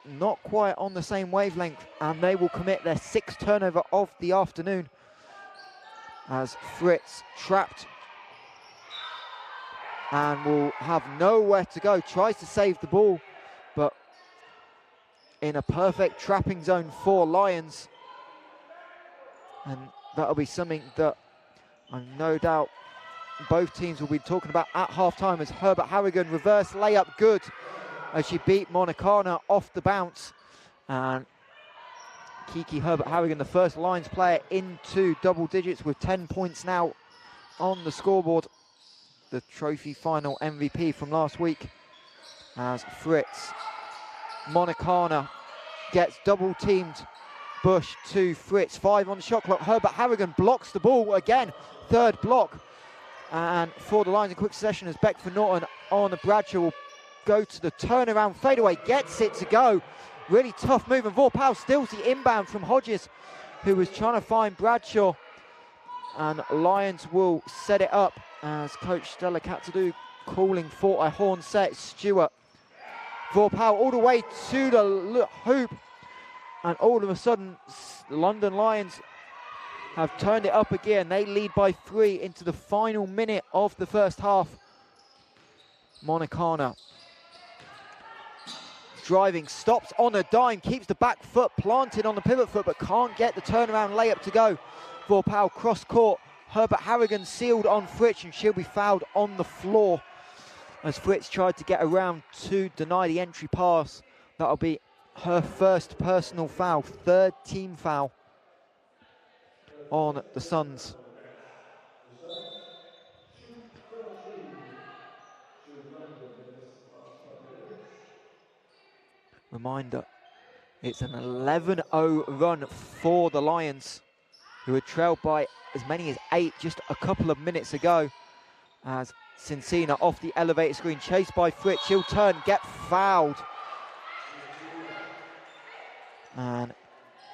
not quite on the same wavelength, and they will commit their 6th turnover of the afternoon. As Fritz trapped and will have nowhere to go. Tries to save the ball, but in a perfect trapping zone for Lions. And that'll be something that I'm no doubt both teams will be talking about at halftime, as Herbert Harrigan reverse layup good as she beat Monicana off the bounce. And Kiki Herbert Harrigan, the first Lions player into double digits with 10 points now on the scoreboard. The trophy final MVP from last week, as Fritz. Monicana gets double teamed. Bush to Fritz, 5 on the shot clock. Herbert Harrigan blocks the ball again, 3rd block. And for the Lions in quick succession, as Beckford Norton on Bradshaw will go to the turnaround fadeaway, gets it to go. Really tough move, and Vorpal steals the inbound from Hodges, who was trying to find Bradshaw. And Lions will set it up as Coach Stella Katsadou calling for a horn set. Stewart, Vorpal all the way to the hoop, and all of a sudden the London Lions have turned it up again. They lead by 3 into the final minute of the first half. Monicana driving, stops on a dime, keeps the back foot planted on the pivot foot, but can't get the turnaround layup to go. Vorpal cross court, Herbert Harrigan sealed on Fritsch, and she'll be fouled on the floor as Fritsch tried to get around to deny the entry pass. That'll be her first personal foul, third team foul on the Suns. Reminder, it's an 11-0 run for the Lions, who were trailed by as many as 8 just a couple of minutes ago, as Cincina off the elevator screen, chased by Fritsch. She'll turn, get fouled. And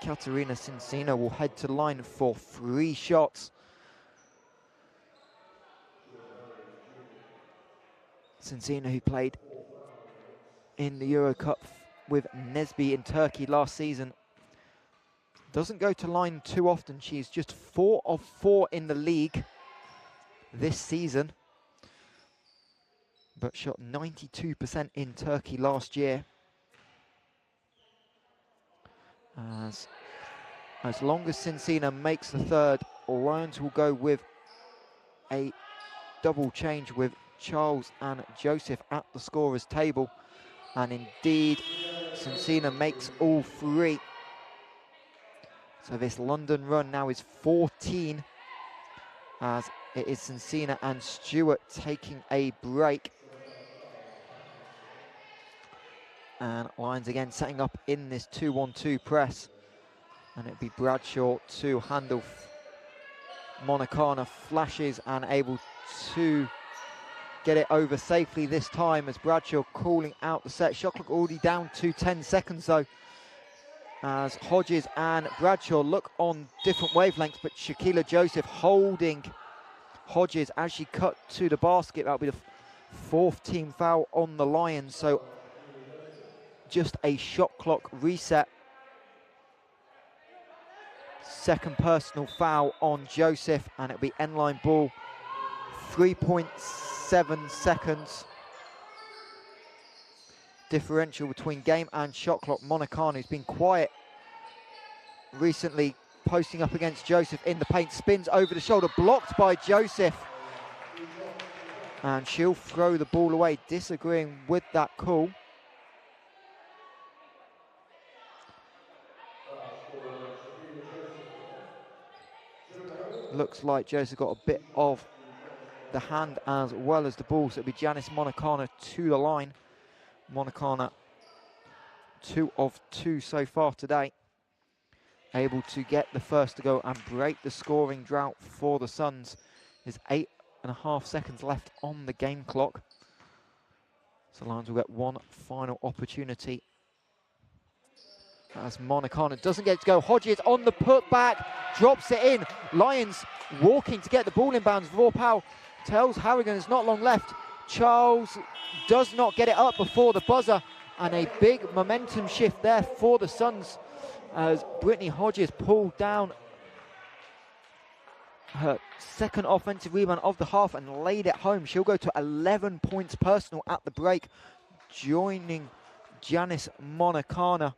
Katerina Cincina will head to the line for 3 shots. Cincina, who played in the Euro Cup with Nesbi in Turkey last season, doesn't go to line too often. She's just 4 of 4 in the league this season, but shot 92% in Turkey last year. As long as Cincina makes the third, Lions will go with a double change with Charles and Joseph at the scorer's table. And indeed, Cincina makes all 3. So this London run now is 14, as it is Cincina and Stewart taking a break. And Lions again setting up in this 2-1-2 press. And it'll be Bradshaw to handle Monicana, flashes and able to get it over safely this time, as Bradshaw calling out the set. Shot clock already down to 10 seconds though, as Hodges and Bradshaw look on different wavelengths, but Shaquila Joseph holding Hodges as she cut to the basket. That'll be the 4th team foul on the Lions, so just a shot clock reset. 2nd personal foul on Joseph, and it'll be end-line ball. 3.7 seconds differential between game and shot clock. Monicana, who's been quiet recently, posting up against Joseph in the paint, spins over the shoulder, blocked by Joseph, and she'll throw the ball away, disagreeing with that call. Looks like Joseph got a bit of the hand as well as the ball, so it'll be Janice Monicana to the line. Monicana 2 of 2 so far today, able to get the first to go and break the scoring drought for the Suns. There's 8.5 seconds left on the game clock, so Lions will get one final opportunity as Monicana doesn't get to go. Hodges on the putback, drops it in. Lions walking to get the ball in bounds. Vorpal tells Harrigan there's not long left. Charles does not get it up before the buzzer, and a big momentum shift there for the Suns as Brittany Hodges pulled down her 2nd offensive rebound of the half and laid it home. She'll go to 11 points personal at the break, joining Janice Monicana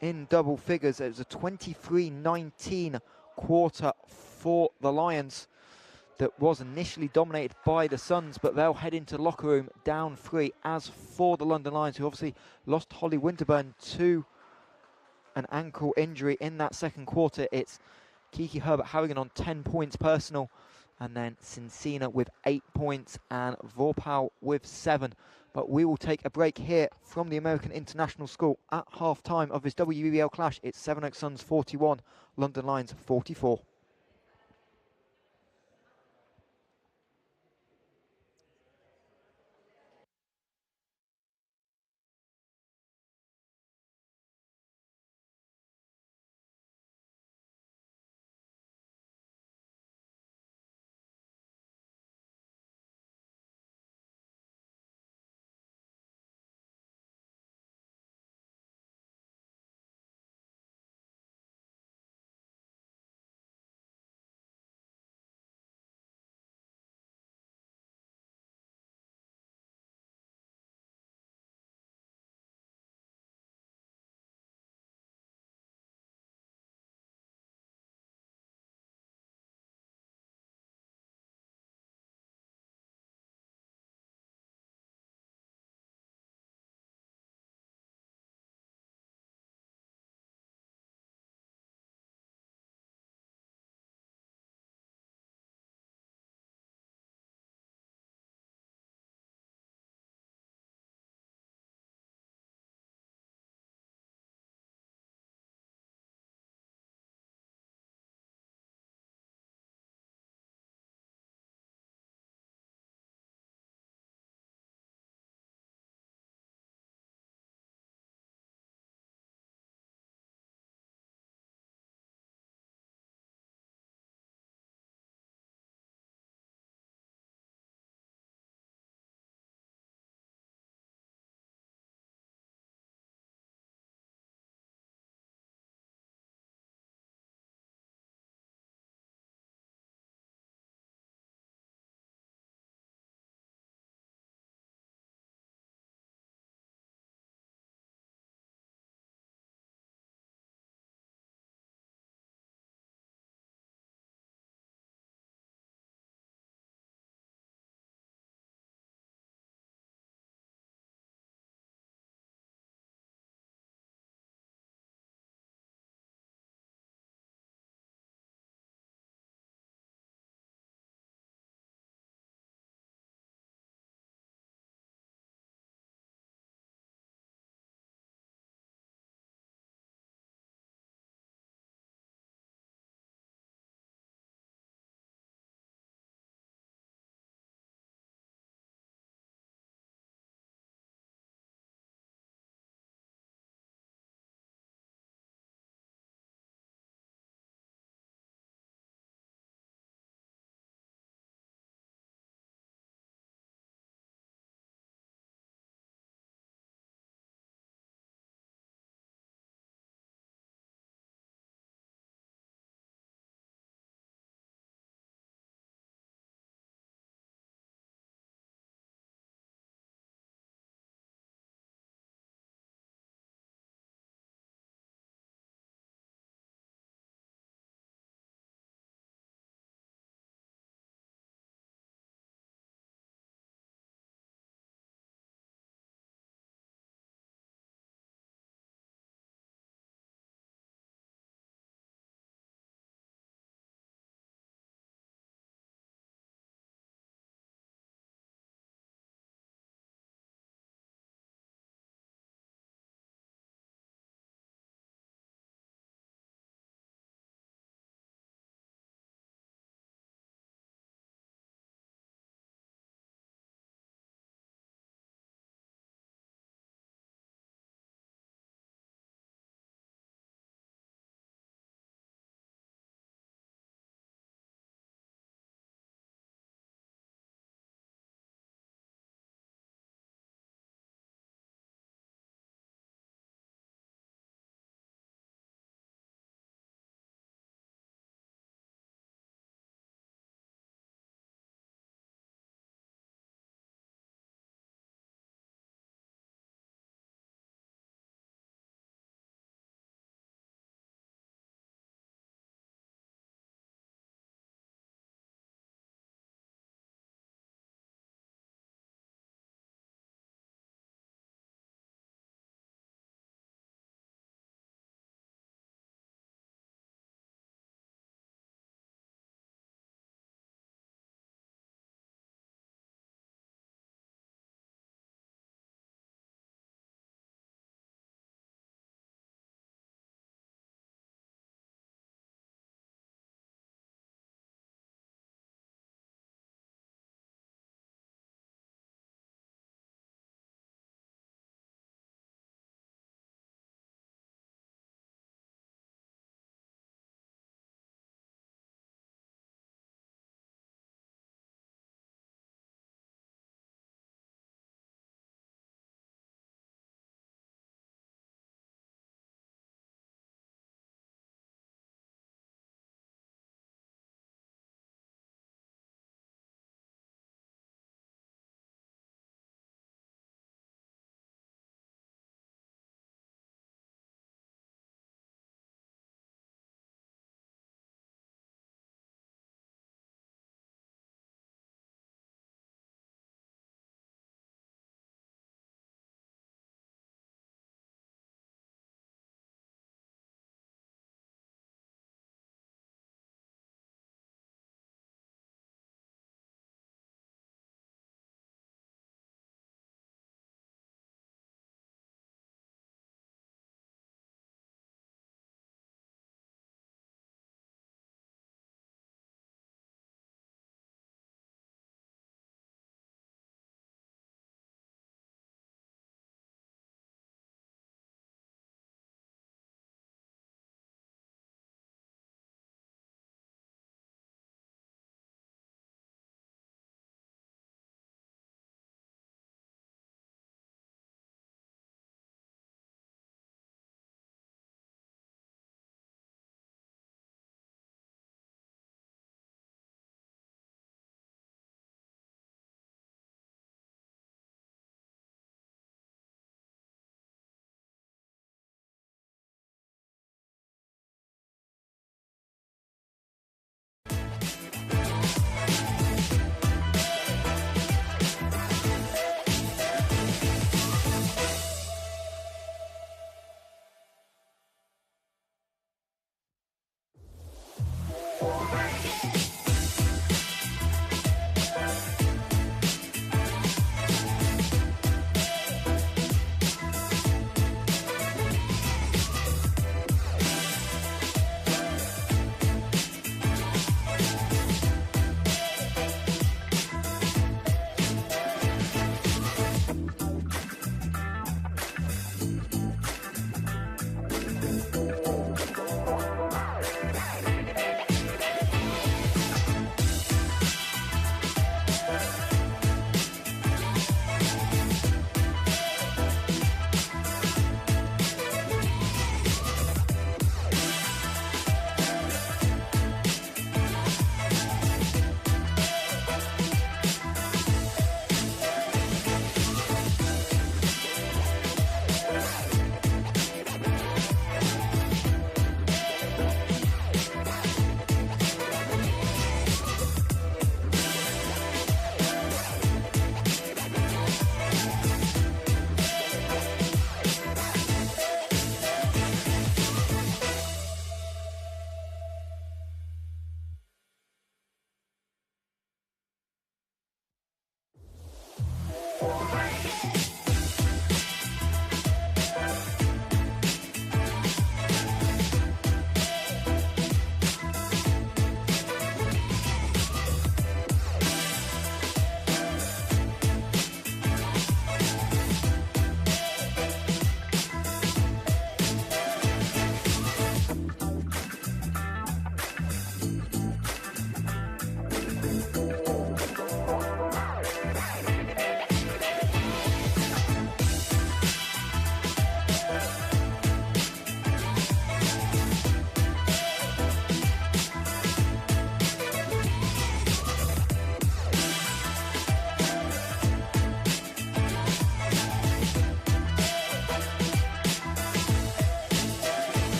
in double figures. It was a 23-19 quarter for the Lions that was initially dominated by the Suns, but they'll head into the locker room down 3. As for the London Lions, who obviously lost Holly Winterburn to an ankle injury in that 2nd quarter, it's Kiki Herbert Harrigan on 10 points personal, and then Cincina with 8 points and Vorpal with 7. But we will take a break here from the American International School at half-time of this WBBL clash. It's Sevenoaks Suns 41, London Lions 44.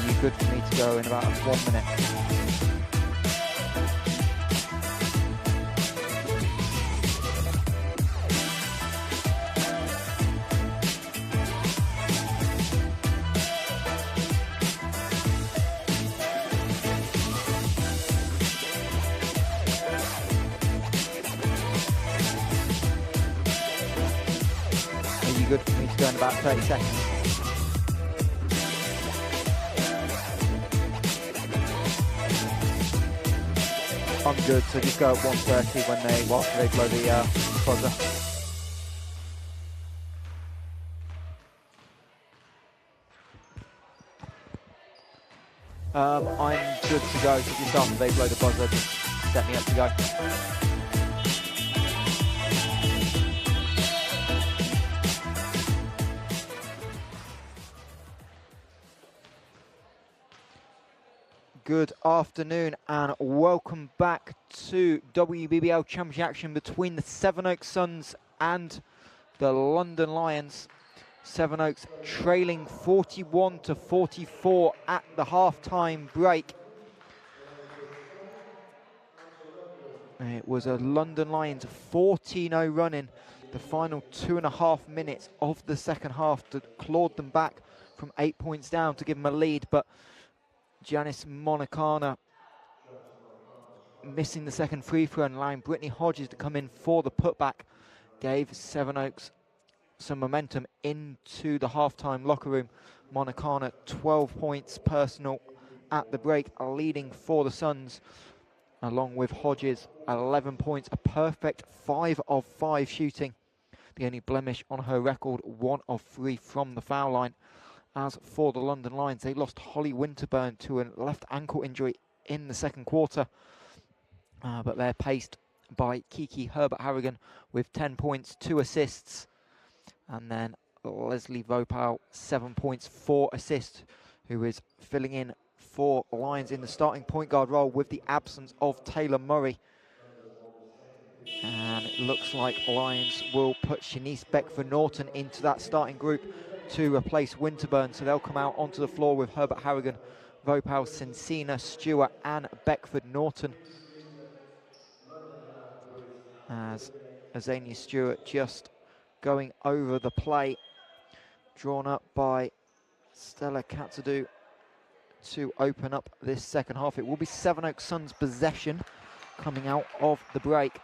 Are you good for me to go in about 1 minute? Are you good for me to go in about 30 seconds? I'm good, so just go at 1:30 whilst they blow the buzzer. I'm good to go, so just after they blow the buzzer, just set me up to go. Good afternoon and welcome back to WBBL Championship action between the Sevenoaks Suns and the London Lions. Sevenoaks trailing 41-44 at the half-time break. It was a London Lions 14-0 run in the final 2.5 minutes of the second half that clawed them back from 8 points down to give them a lead, but Janice Monacana missing the second free throw and allowing Brittany Hodges to come in for the putback gave Sevenoaks some momentum into the halftime locker room. Monacana 12 points personal at the break, leading for the Suns, along with Hodges 11 points, a perfect 5 of 5 shooting. The only blemish on her record, 1 of 3 from the foul line. As for the London Lions, they lost Holly Winterburn to a left ankle injury in the second quarter. But they're paced by Kiki Herbert-Harrigan with 10 points, 2 assists. And then Leslie Vopal, 7 points, 4 assists, who is filling in for Lions in the starting point guard role with the absence of Taylor Murray. And it looks like Lions will put Shanice Beckford-Norton into that starting group to replace Winterburn. So they'll come out onto the floor with Herbert-Harrigan, Vopal, Cincina, Stewart and Beckford-Norton. As Azania Stewart just going over the play, drawn up by Stella Katsudou to open up this second half. It will be Sevenoaks Suns possession coming out of the break.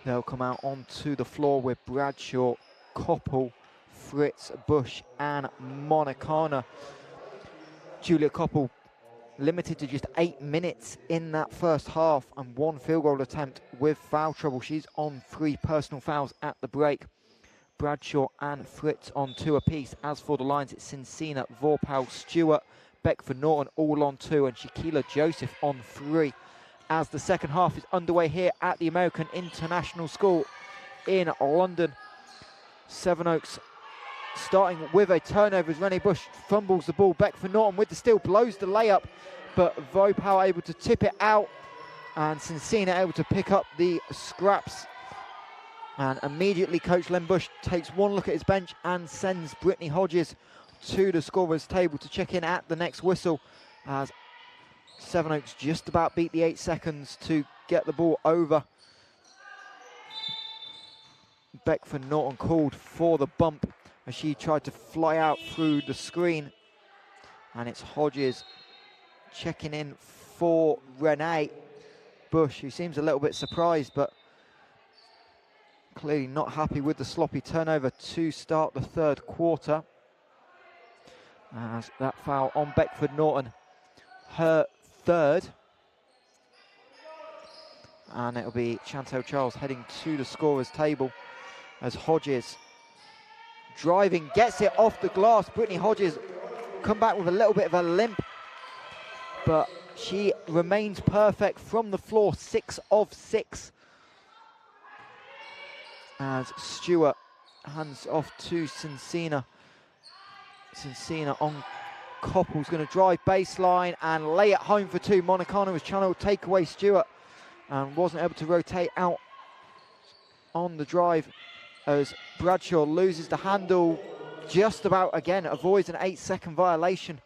They'll come out onto the floor with Bradshaw, Koppel, Fritz, Bush and Monacana. Julia Koppel limited to just 8 minutes in that first half and 1 field goal attempt with foul trouble. She's on 3 personal fouls at the break. Bradshaw and Fritz on 2 apiece. As for the Lions, it's Cincina, Vorpal, Stewart, Beckford-Norton all on 2 and Shaquila Joseph on 3. As the second half is underway here at the American International School in London. Sevenoaks starting with a turnover as Renee Bush fumbles the ball. Beckford-Norton with the steal, blows the layup, but Vopal able to tip it out and Cincina able to pick up the scraps. And immediately Coach Len Bush takes one look at his bench and sends Brittany Hodges to the scorer's table to check in at the next whistle, as Sevenoaks just about beat the 8 seconds to get the ball over. Beckford-Norton called for the bump as she tried to fly out through the screen. And it's Hodges checking in for Renee Bush, who seems a little bit surprised, but clearly not happy with the sloppy turnover to start the third quarter. As that foul on Beckford-Norton, her third. And it'll be Chantel Charles heading to the scorer's table as Hodges driving, gets it off the glass. Brittany Hodges come back with a little bit of a limp, but she remains perfect from the floor, 6 of 6. As Stewart hands off to Cincina. Cincina on Koppel's going to drive baseline and lay it home for 2. Monacana was trying to take away Stewart and wasn't able to rotate out on the drive as Bradshaw loses the handle, just about, again, avoids an 8-second violation.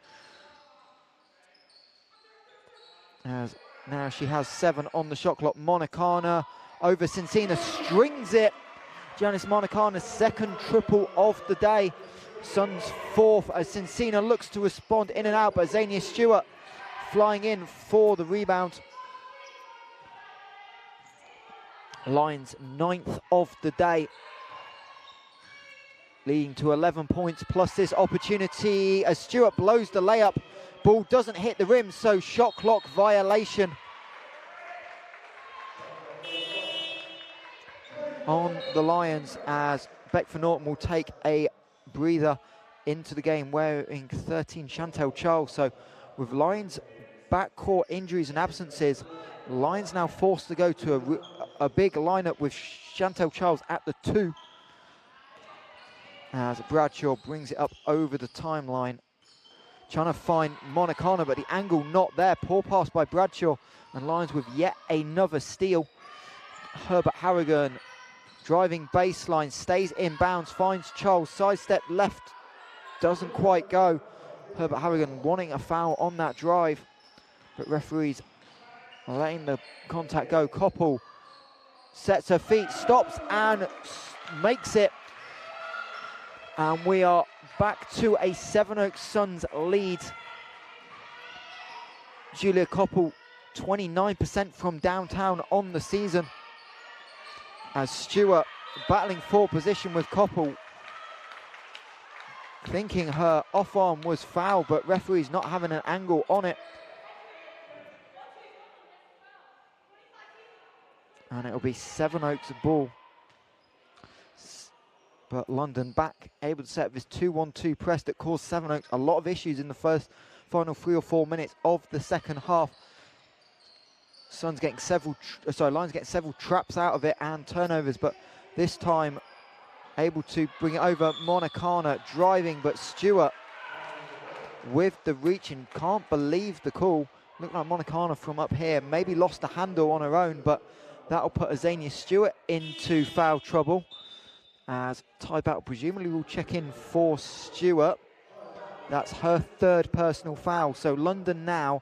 As now she has 7 on the shot clock. Monicana over Cincina, strings it. Janice Monicana's second triple of the day. Suns 4th as Cincina looks to respond in and out, but Zania Stewart flying in for the rebound. Lions 9th of the day, leading to 11 points plus this opportunity as Stewart blows the layup. Ball doesn't hit the rim, so shot clock violation on the Lions, as Beckford Norton will take a breather into the game wearing 13 Chantel Charles. So with Lions backcourt injuries and absences, Lions now forced to go to a big lineup with Chantel Charles at the 2, as Bradshaw brings it up over the timeline, trying to find Monicana, but the angle not there. Poor pass by Bradshaw, and Lions with yet another steal. Herbert Harrigan driving baseline, stays inbounds, finds Charles, sidestep left, doesn't quite go. Herbert Harrigan wanting a foul on that drive, but referees letting the contact go. Koppel sets her feet, stops and makes it. And we are back to a Sevenoaks Suns lead. Julia Koppel, 29% from downtown on the season, as Stewart battling for position with Koppel, thinking her off arm was foul, but referees not having an angle on it. And it'll be Sevenoaks' ball. But London back, able to set up this 2-1-2 press that caused Sevenoaks a lot of issues in the final 3 or 4 minutes of the second half. Lions getting several traps out of it and turnovers, but this time able to bring it over. Monicana driving, but Stewart with the reaching. Can't believe the call. Looked like Monicana from up here maybe lost the handle on her own, but that'll put Azania Stewart into foul trouble, as Ty Battle presumably will check in for Stewart. That's her 3rd personal foul. So London now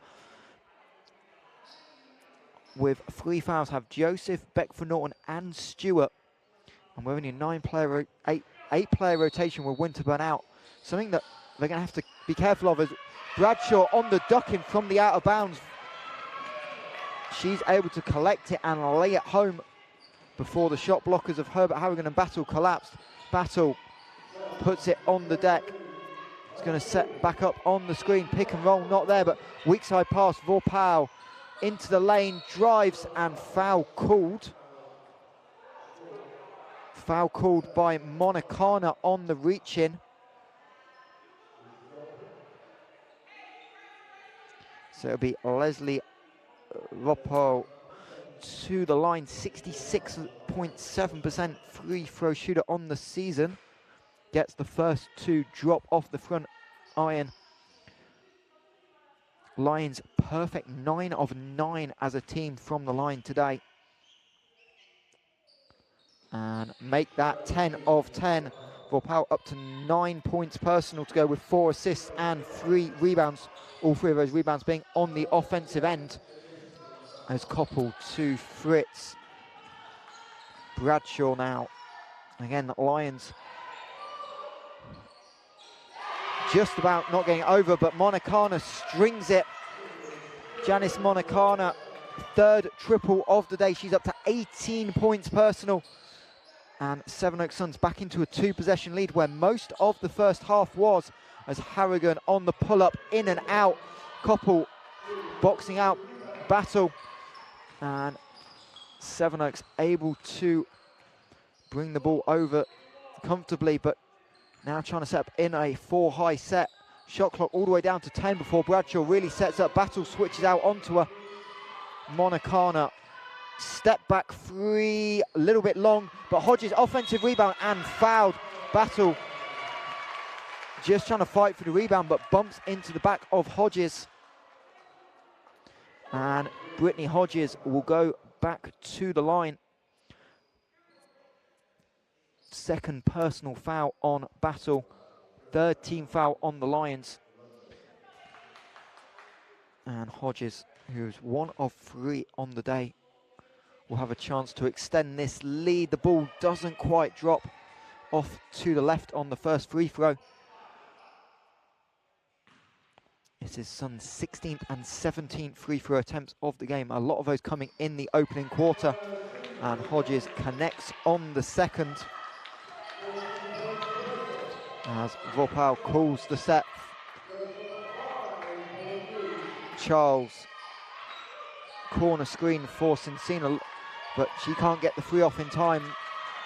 with 3 fouls have Joseph, Beckford Norton and Stewart. And we're only a 8-player rotation with Winterburn out. Something that they're going to have to be careful of is Bradshaw on the ducking from the out of bounds. She's able to collect it and lay it home before the shot blockers of Herbert Harrigan and Battle collapsed. Battle puts it on the deck. It's going to set back up on the screen. Pick and roll not there, but weak side pass. Vorpal into the lane, drives and foul called. Foul called by Monicana on the reach-in. So it'll be Leslie Ropo to the line, 66.7% free throw shooter on the season. Gets the first 2 drop off the front iron. Lions perfect 9 of 9 as a team from the line today. And make that 10 of 10. Vorpal up to 9 points personal to go with 4 assists and 3 rebounds. All 3 of those rebounds being on the offensive end. As Koppel to Fritz. Bradshaw now. Again, the Lions just about not getting over, but Monicana strings it. Janice Monicana, 3rd triple of the day. She's up to 18 points personal. And Sevenoaks Suns back into a 2-possession lead where most of the first half was, as Harrigan on the pull-up, in and out. Koppel boxing out Battle. And Sevenoaks able to bring the ball over comfortably, but now trying to set up in a 4-high set. Shot clock all the way down to 10 before Bradshaw really sets up. Battle switches out onto her. Monicana, step back 3, a little bit long, but Hodges offensive rebound and fouled. Battle just trying to fight for the rebound, but bumps into the back of Hodges. And Brittany Hodges will go back to the line. 2nd personal foul on Battle. third team foul on the Lions. And Hodges, who's 1 of 3 on the day, will have a chance to extend this lead. The ball doesn't quite drop off to the left on the first free throw. It's his son's 16th and 17th free throw attempts of the game. A lot of those coming in the opening quarter. And Hodges connects on the second, as Vorpal calls the set. Charles, corner screen for Cincina, but she can't get the free off in time.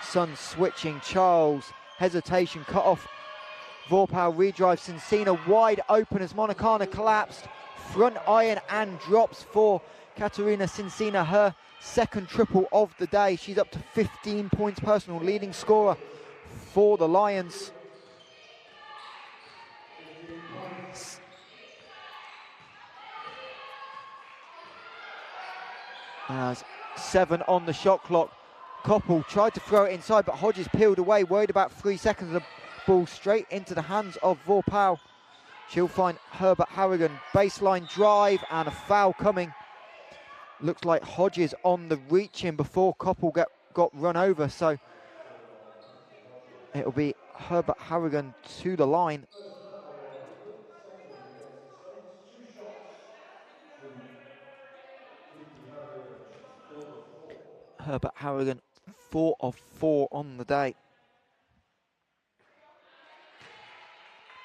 Sun switching, Charles, hesitation, cut off. Vorpal redrives Cincina, wide open as Monicana collapsed. Front iron and drops for Katerina Cincina, her second triple of the day. She's up to 15 points personal, leading scorer for the Lions. As 7 on the shot clock. Koppel tried to throw it inside, but Hodges peeled away, worried about 3 seconds. The ball straight into the hands of Vorpal. She'll find Herbert Harrigan. Baseline drive and a foul coming. Looks like Hodges on the reach-in before Koppel got run over, so it'll be Herbert Harrigan to the line. Herbert Harrigan, 4 of 4 on the day.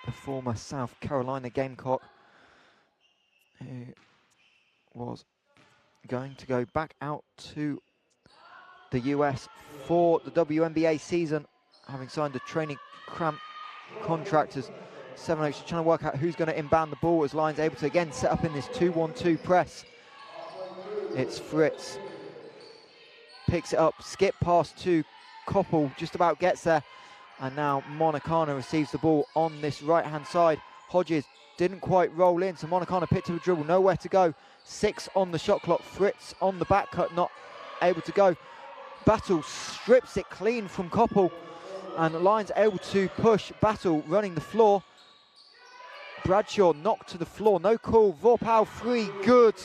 The former South Carolina Gamecock, who was going to go back out to the US for the WNBA season, having signed a training camp contract as Seven Oaks, trying to work out who's going to inbound the ball as Lions able to again set up in this 2-1-2 press. It's Fritz. Picks it up, skip pass to Koppel, just about gets there. And now Monicana receives the ball on this right-hand side. Hodges didn't quite roll in, so Monicana picked up a dribble, nowhere to go. 6 on the shot clock, Fritz on the back cut, not able to go. Battle strips it clean from Koppel, and the Lions able to push. Battle running the floor. Bradshaw knocked to the floor, no call. Vorpal 3, good.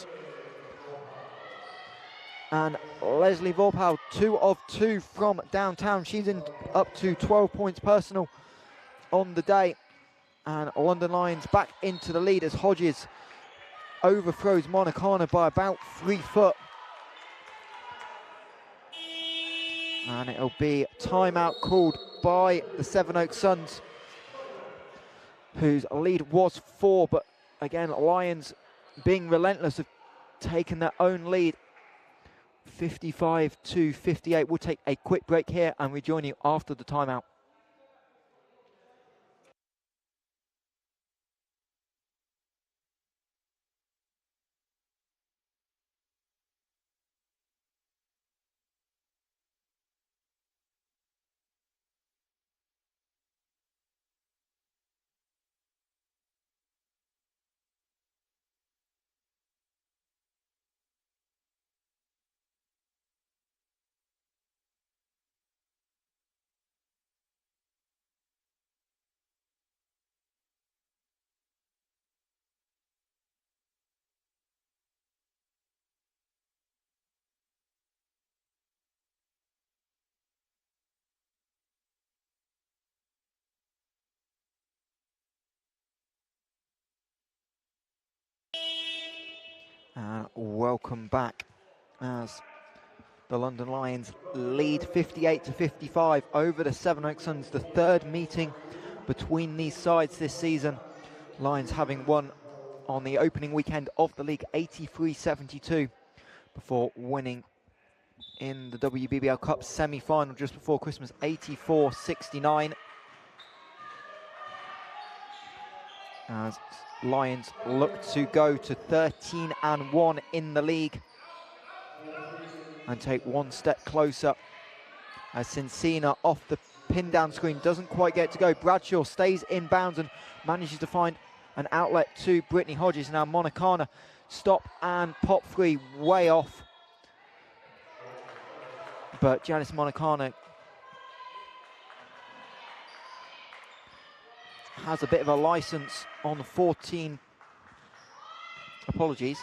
And Leslie Vorpal, 2 of 2 from downtown. She's up to 12 points personal on the day. And London Lions back into the lead as Hodges overthrows Monicana by about 3 foot. And it'll be timeout called by the Seven Oaks Suns, whose lead was 4, but again, Lions being relentless have taken their own lead. 55-58. We'll take a quick break here and rejoin you after the timeout. And welcome back as the London Lions lead 58-55 over the Seven Oaks Suns, the third meeting between these sides this season. Lions having won on the opening weekend of the league 83-72 before winning in the WBBL Cup semi-final just before Christmas 84-69. As Lions look to go to 13-1 in the league and take one step closer as Cincina off the pin down screen doesn't quite get to go. Bradshaw stays in bounds and manages to find an outlet to Brittany Hodges. Now Monicana, stop and pop 3, way off, but Janice Monicana has a bit of a license on 14. Apologies.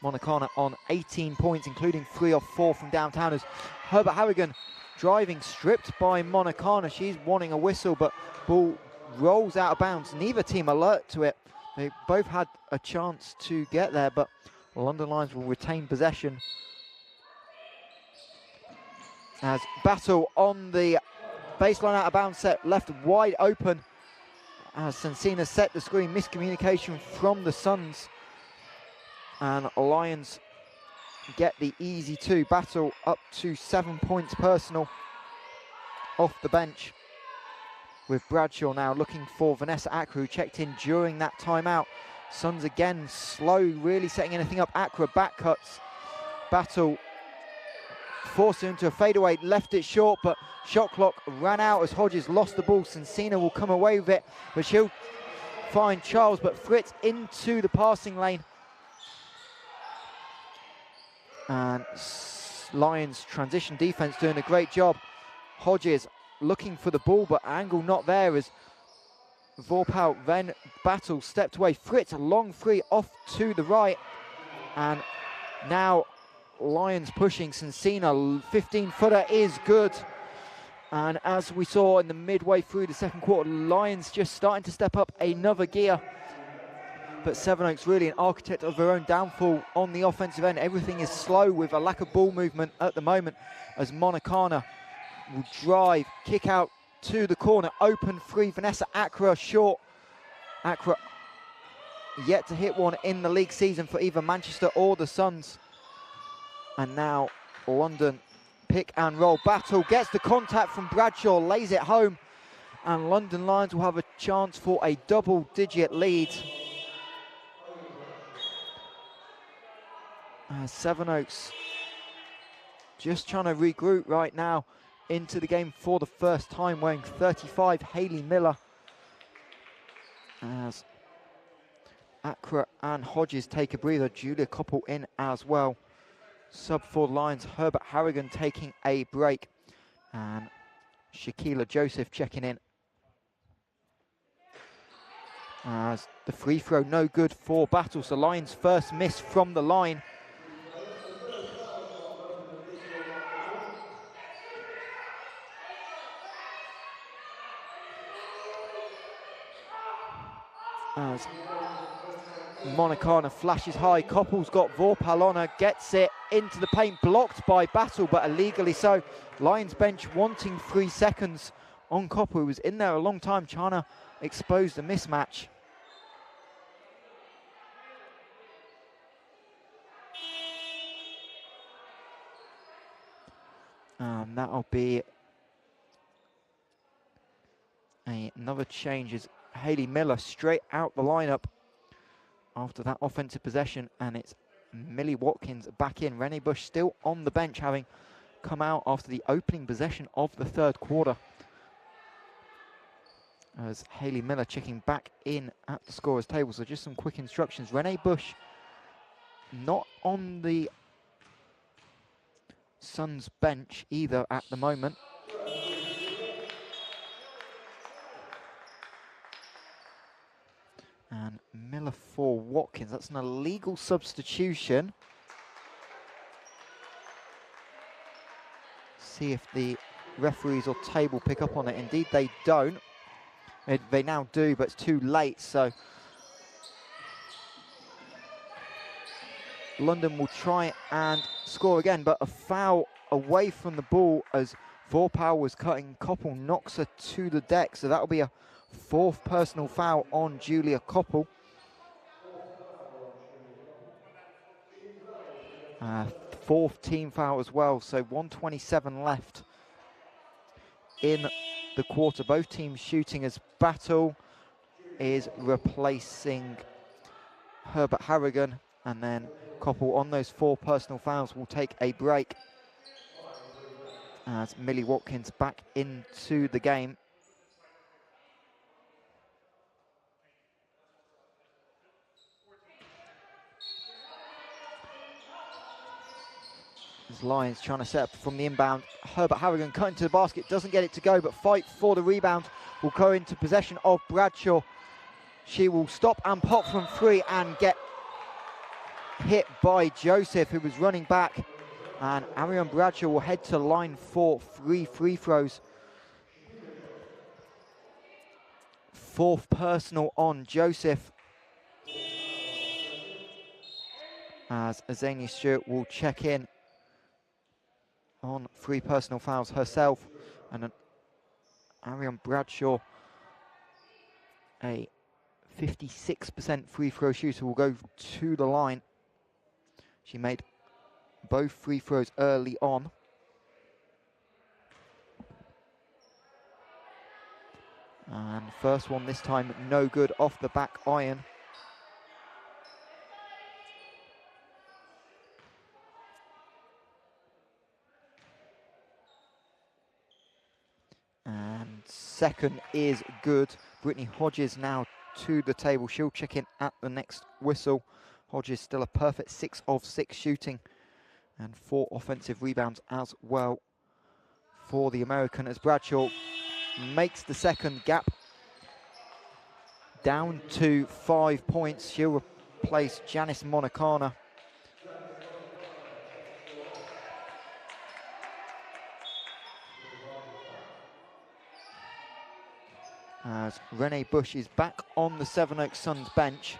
Monicana on 18 points, including 3 of 4 from downtown, as Herbert Harrigan driving, stripped by Monicana. She's wanting a whistle, but ball rolls out of bounds. Neither team alert to it. They both had a chance to get there, but London Lions will retain possession. As Battle on the baseline out of bounds set, left wide open. As Sensina set the screen, miscommunication from the Suns. And Lions get the easy 2. Battle up to 7 points personal off the bench, with Bradshaw now looking for Vanessa Acra, who checked in during that timeout. Suns again slow, really setting anything up. Acra back cuts. Battle forced her into a fadeaway, left it short, but shot clock ran out as Hodges lost the ball. Sensina will come away with it, but she'll find Charles, but Fritz into the passing lane. And Lions transition defense doing a great job. Hodges looking for the ball, but angle not there as Vorpal, then Battle stepped away. Fritz, a long free off to the right. And now Lions pushing. Sensina, 15-footer is good. And as we saw in the midway through the second quarter, Lions just starting to step up another gear. But Sevenoaks really an architect of their own downfall on the offensive end. Everything is slow with a lack of ball movement at the moment, as Monicana will drive, kick out to the corner, open 3, Vanessa Acra short. Acra yet to hit one in the league season for either Manchester or the Suns. And now London pick and roll. Battle gets the contact from Bradshaw, lays it home, and London Lions will have a chance for a double-digit lead. Sevenoaks just trying to regroup right now into the game for the first time, wearing 35, Hayley Miller. As Acra and Hodges take a breather, Julia Koppel in as well. Sub for the Lions, Herbert Harrigan taking a break, and Shaquila Joseph checking in. As the free throw no good for Battle, so Lions first miss from the line. As Monicana flashes high, Koppel's got Vorpal on her, gets it into the paint, blocked by Battle, but illegally so. Lions bench wanting 3 seconds on Koppel, who was in there a long time trying to expose the mismatch. And that'll be another change as Hayley Miller straight out the lineup after that offensive possession, and it's Millie Watkins back in. Renee Bush still on the bench, having come out after the opening possession of the third quarter. As Hayley Miller checking back in at the scorer's table. So just some quick instructions. Renee Bush not on the Suns bench either at the moment. And Miller for Watkins. That's an illegal substitution. See if the referees or table pick up on it. Indeed, they don't. They now do, but it's too late. So London will try and score again, but a foul away from the ball as Vorpal was cutting. Koppel knocks her to the deck. So that'll be a 4th personal foul on Julia Koppel. 4th team foul as well, so 1:27 left in the quarter. Both teams shooting as Battle is replacing Herbert Harrigan, and then Koppel on those 4 personal fouls will take a break as Millie Watkins back into the game. Lions trying to set up from the inbound. Herbert Harrigan cutting to the basket, doesn't get it to go, but fight for the rebound. Will go into possession of Bradshaw. She will stop and pop from 3 and get hit by Joseph, who was running back. And Ariane Bradshaw will head to line for 3 free throws. 4th personal on Joseph, as Azania Stewart will check in on 3 personal fouls herself. And Ariane Bradshaw, a 56% free throw shooter, will go to the line. She made both free throws early on. And first one this time, no good off the back iron. And second is good. Brittany Hodges now to the table. She'll check in at the next whistle. Hodges still a perfect 6 of 6 shooting and 4 offensive rebounds as well for the American, as Bradshaw makes the second, gap down to 5 points. She'll replace Janice Monacana. As Renee Bush is back on the Sevenoaks Suns bench.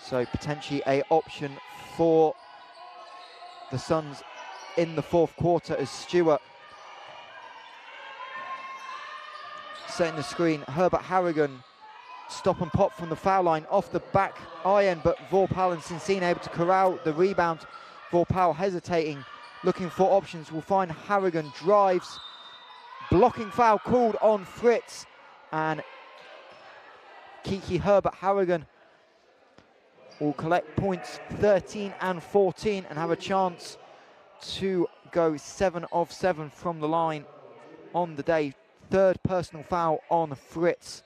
So potentially a option for the Suns in the 4th quarter, as Stewart setting the screen. Herbert Harrigan stop and pop from the foul line off the back iron, but Vorpal and Cincina able to corral the rebound. Vorpal hesitating, looking for options. Will find Harrigan, drives, blocking foul called on Fritz, and Kiki Herbert Harrigan will collect points 13 and 14 and have a chance to go 7 of 7 from the line on the day. 3rd personal foul on Fritz.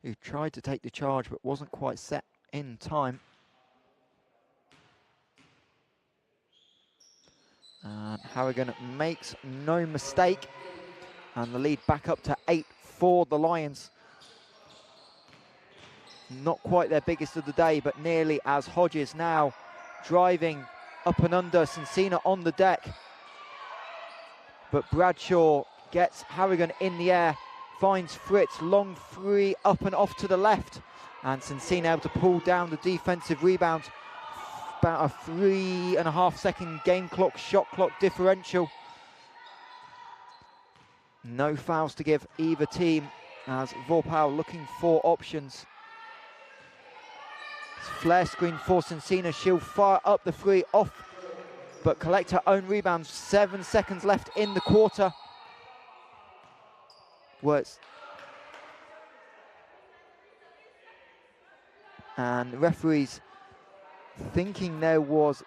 Who tried to take the charge but wasn't quite set in time. And Harrigan makes no mistake, and the lead back up to 8 for the Lions. Not quite their biggest of the day, but nearly, as Hodges now driving up and under. Cincina on the deck, but Bradshaw gets Harrigan in the air, finds Fritz, long 3 up and off to the left, and Cincina able to pull down the defensive rebound. About a 3.5 second game clock, shot clock differential. No fouls to give either team, as Vorpal looking for options. Flare screen for Cincina. She'll fire up the 3 off, but collect her own rebound. 7 seconds left in the quarter. Works. And the referees thinking there was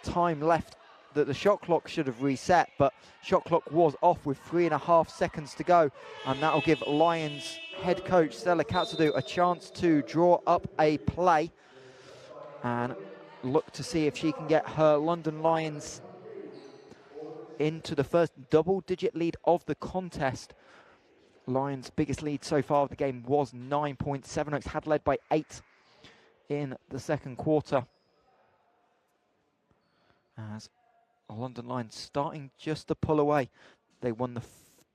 time left, that the shot clock should have reset, but shot clock was off with 3.5 seconds to go, and that'll give Lions head coach Stella Katsudou a chance to draw up a play and look to see if she can get her London Lions into the first double-digit lead of the contest. Lions' biggest lead so far of the game was 9 points. Sevenoaks had led by 8 in the second quarter, as London Lions starting just to pull away. They won the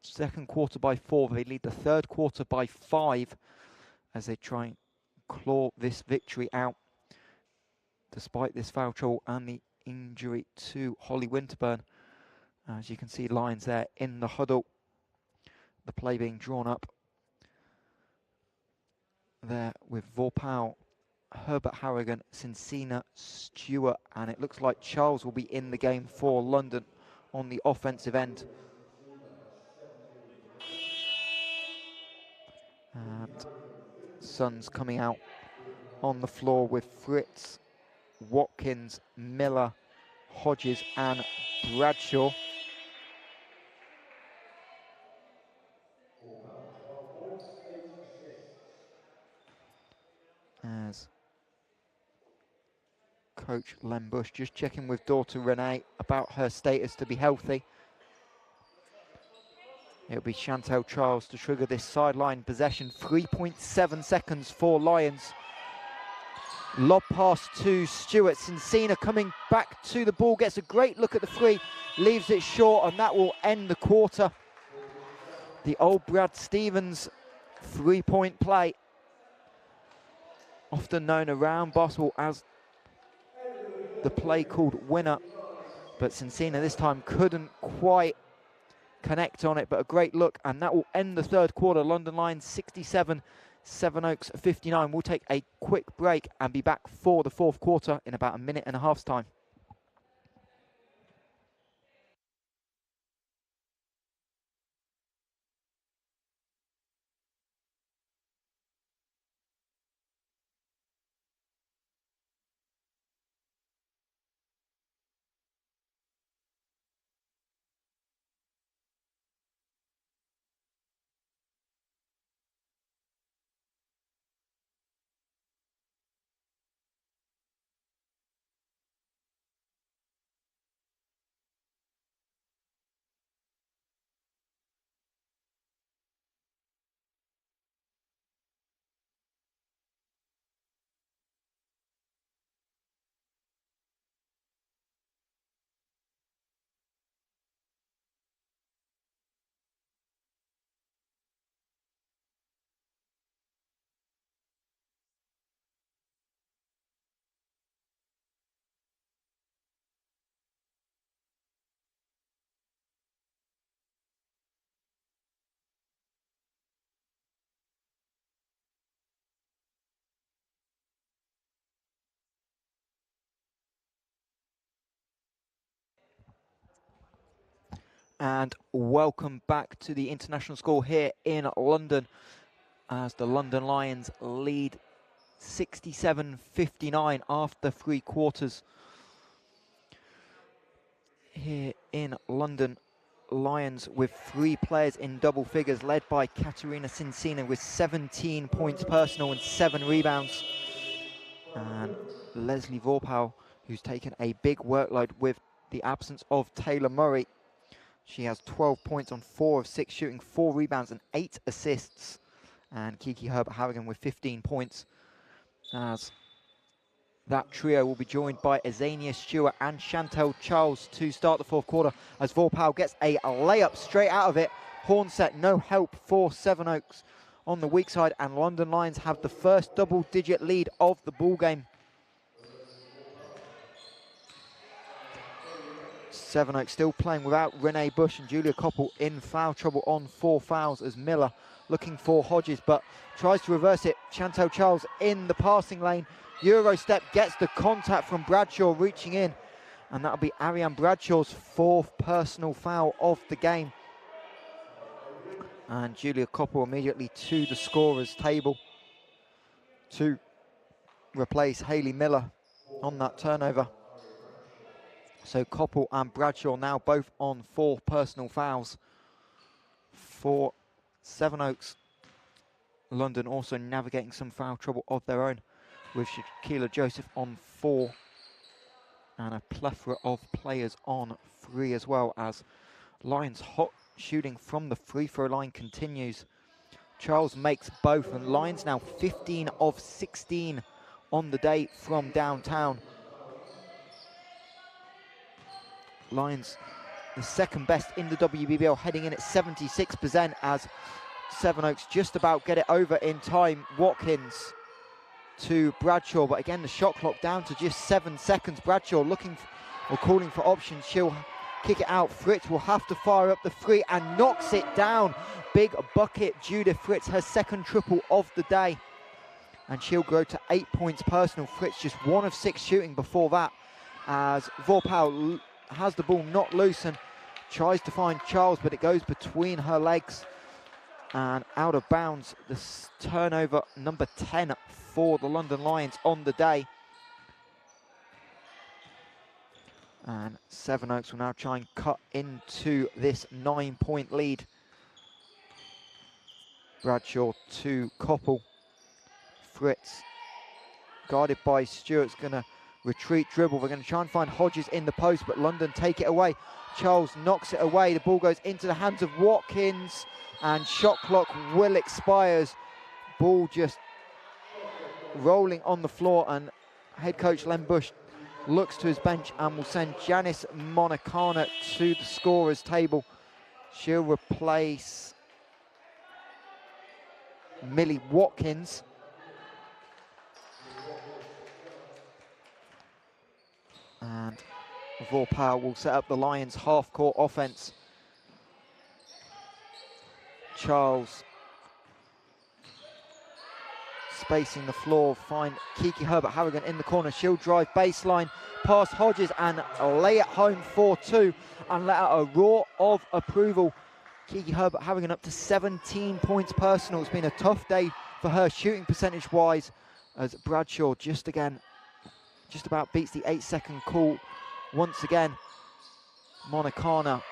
second quarter by 4. They lead the third quarter by 5 as they try and claw this victory out, despite this foul trouble and the injury to Holly Winterburn. As you can see, Lions there in the huddle. The play being drawn up there with Vorpal, Herbert Harrigan, Cincina, Stewart, and it looks like Charles will be in the game for London on the offensive end. And Suns coming out on the floor with Fritz, Watkins, Miller, Hodges and Bradshaw. As Coach Len Bush just checking with daughter Renee about her status to be healthy. It'll be Chantel Charles to trigger this sideline possession. 3.7 seconds for Lions. Lob pass to Stewart. Cincina coming back to the ball, gets a great look at the three, leaves it short, and that will end the quarter. The old Brad Stevens three-point play, often known around basketball as the play called winner, but Cincina this time couldn't quite connect on it, but a great look, and that will end the third quarter. London Lions 67, Sevenoaks 59. We'll take a quick break and be back for the fourth quarter in about a minute and a half's time. And welcome back to the international school here in London as the London Lions lead 67-59 after three quarters. Here in London, Lions with three players in double figures, led by Katerina Cincina with 17 points personal and 7 rebounds. And Leslie Vorpal, who's taken a big workload with the absence of Taylor Murray. She has 12 points on 4 of 6 shooting, 4 rebounds and 8 assists. And Kiki Herbert-Harrigan with 15 points. As that trio will be joined by Azania Stewart and Chantel Charles to start the fourth quarter, as Vorpal gets a layup straight out of it. Hornset, no help for Sevenoaks on the weak side, and London Lions have the first double-digit lead of the ball game. Sevenoaks still playing without Renee Bush and Julia Koppel in foul trouble on 4 fouls, as Miller looking for Hodges but tries to reverse it. Chantel Charles in the passing lane. Euro step, gets the contact from Bradshaw reaching in, and that'll be Ariane Bradshaw's 4th personal foul of the game. And Julia Koppel immediately to the scorer's table to replace Hayley Miller on that turnover. So Koppel and Bradshaw now both on 4 personal fouls for Sevenoaks. London also navigating some foul trouble of their own, with Shaquila Joseph on 4 and a plethora of players on 3 as well, as Lions hot shooting from the free throw line continues. Charles makes both, and Lions now 15 of 16 on the day from downtown. Lions the second best in the WBBL, heading in at 76%, as Sevenoaks just about get it over in time. Watkins to Bradshaw, but again the shot clock down to just 7 seconds. Bradshaw looking or calling for options. She'll kick it out. Fritz will have to fire up the 3 and knocks it down. Big bucket, Judith Fritz, her second triple of the day, and she'll grow to 8 points personal. Fritz just 1 of 6 shooting before that, as Vorpal has the ball not loose and tries to find Charles, but it goes between her legs and out of bounds. This turnover number 10 for the London Lions on the day. And Sevenoaks will now try and cut into this 9-point lead. Bradshaw to Koppel. Fritz, guarded by Stewart's going to retreat dribble. We're going to try and find Hodges in the post, but London take it away. Charles knocks it away. The ball goes into the hands of Watkins, and shot clock will expire. Ball just rolling on the floor, and head coach Len Bush looks to his bench and will send Janice Monacana to the scorer's table. She'll replace Millie Watkins. And Vorpal will set up the Lions half-court offense. Charles spacing the floor, find Kiki Herbert Harrigan in the corner. She'll drive baseline past Hodges and lay it home for 2 and let out a roar of approval. Kiki Herbert Harrigan up to 17 points personal. It's been a tough day for her shooting percentage wise, as Bradshaw just about beats the 8-second call once again. Monacana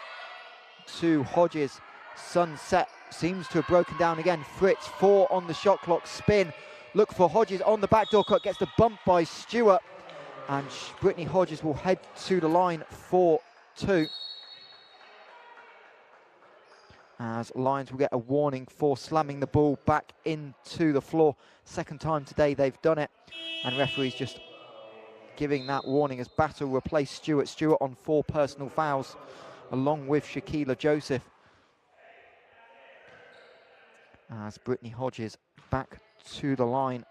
to Hodges. Sunset seems to have broken down again. Fritz 4 on the shot clock. Spin. Look for Hodges on the backdoor cut. Gets the bump by Stewart. And Brittany Hodges will head to the line for 2. As Lions will get a warning for slamming the ball back into the floor. Second time today they've done it. And referees just giving that warning as Battle replaced Stewart. Stewart on 4 personal fouls, along with Shaquila Joseph. As Brittany Hodges back to the line.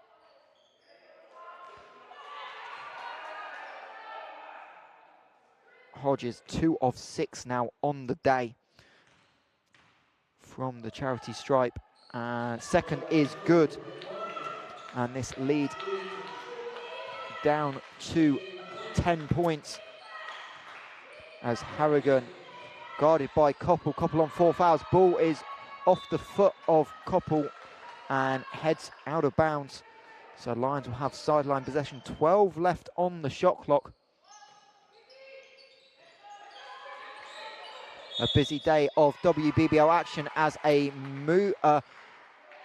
Hodges 2 of 6 now on the day from the charity stripe. Second is good. And this lead down to 10 points as Harrigan guarded by Koppel. Koppel on 4 fouls. Ball is off the foot of Koppel and heads out of bounds. So Lions will have sideline possession. 12 left on the shot clock. A busy day of WBBL action as a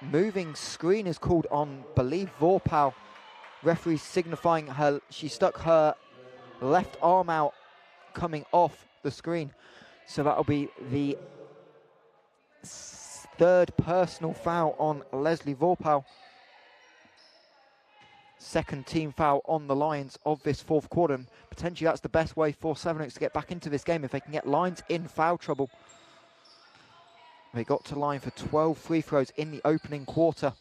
moving screen is called on, believe, Vorpal. Referee signifying she stuck her left arm out coming off the screen. So that'll be the 3rd personal foul on Leslie Vorpal. 2nd team foul on the Lions of this 4th quarter. And potentially that's the best way for Sevenoaks to get back into this game if they can get Lions in foul trouble. They got to line for 12 free throws in the opening quarter.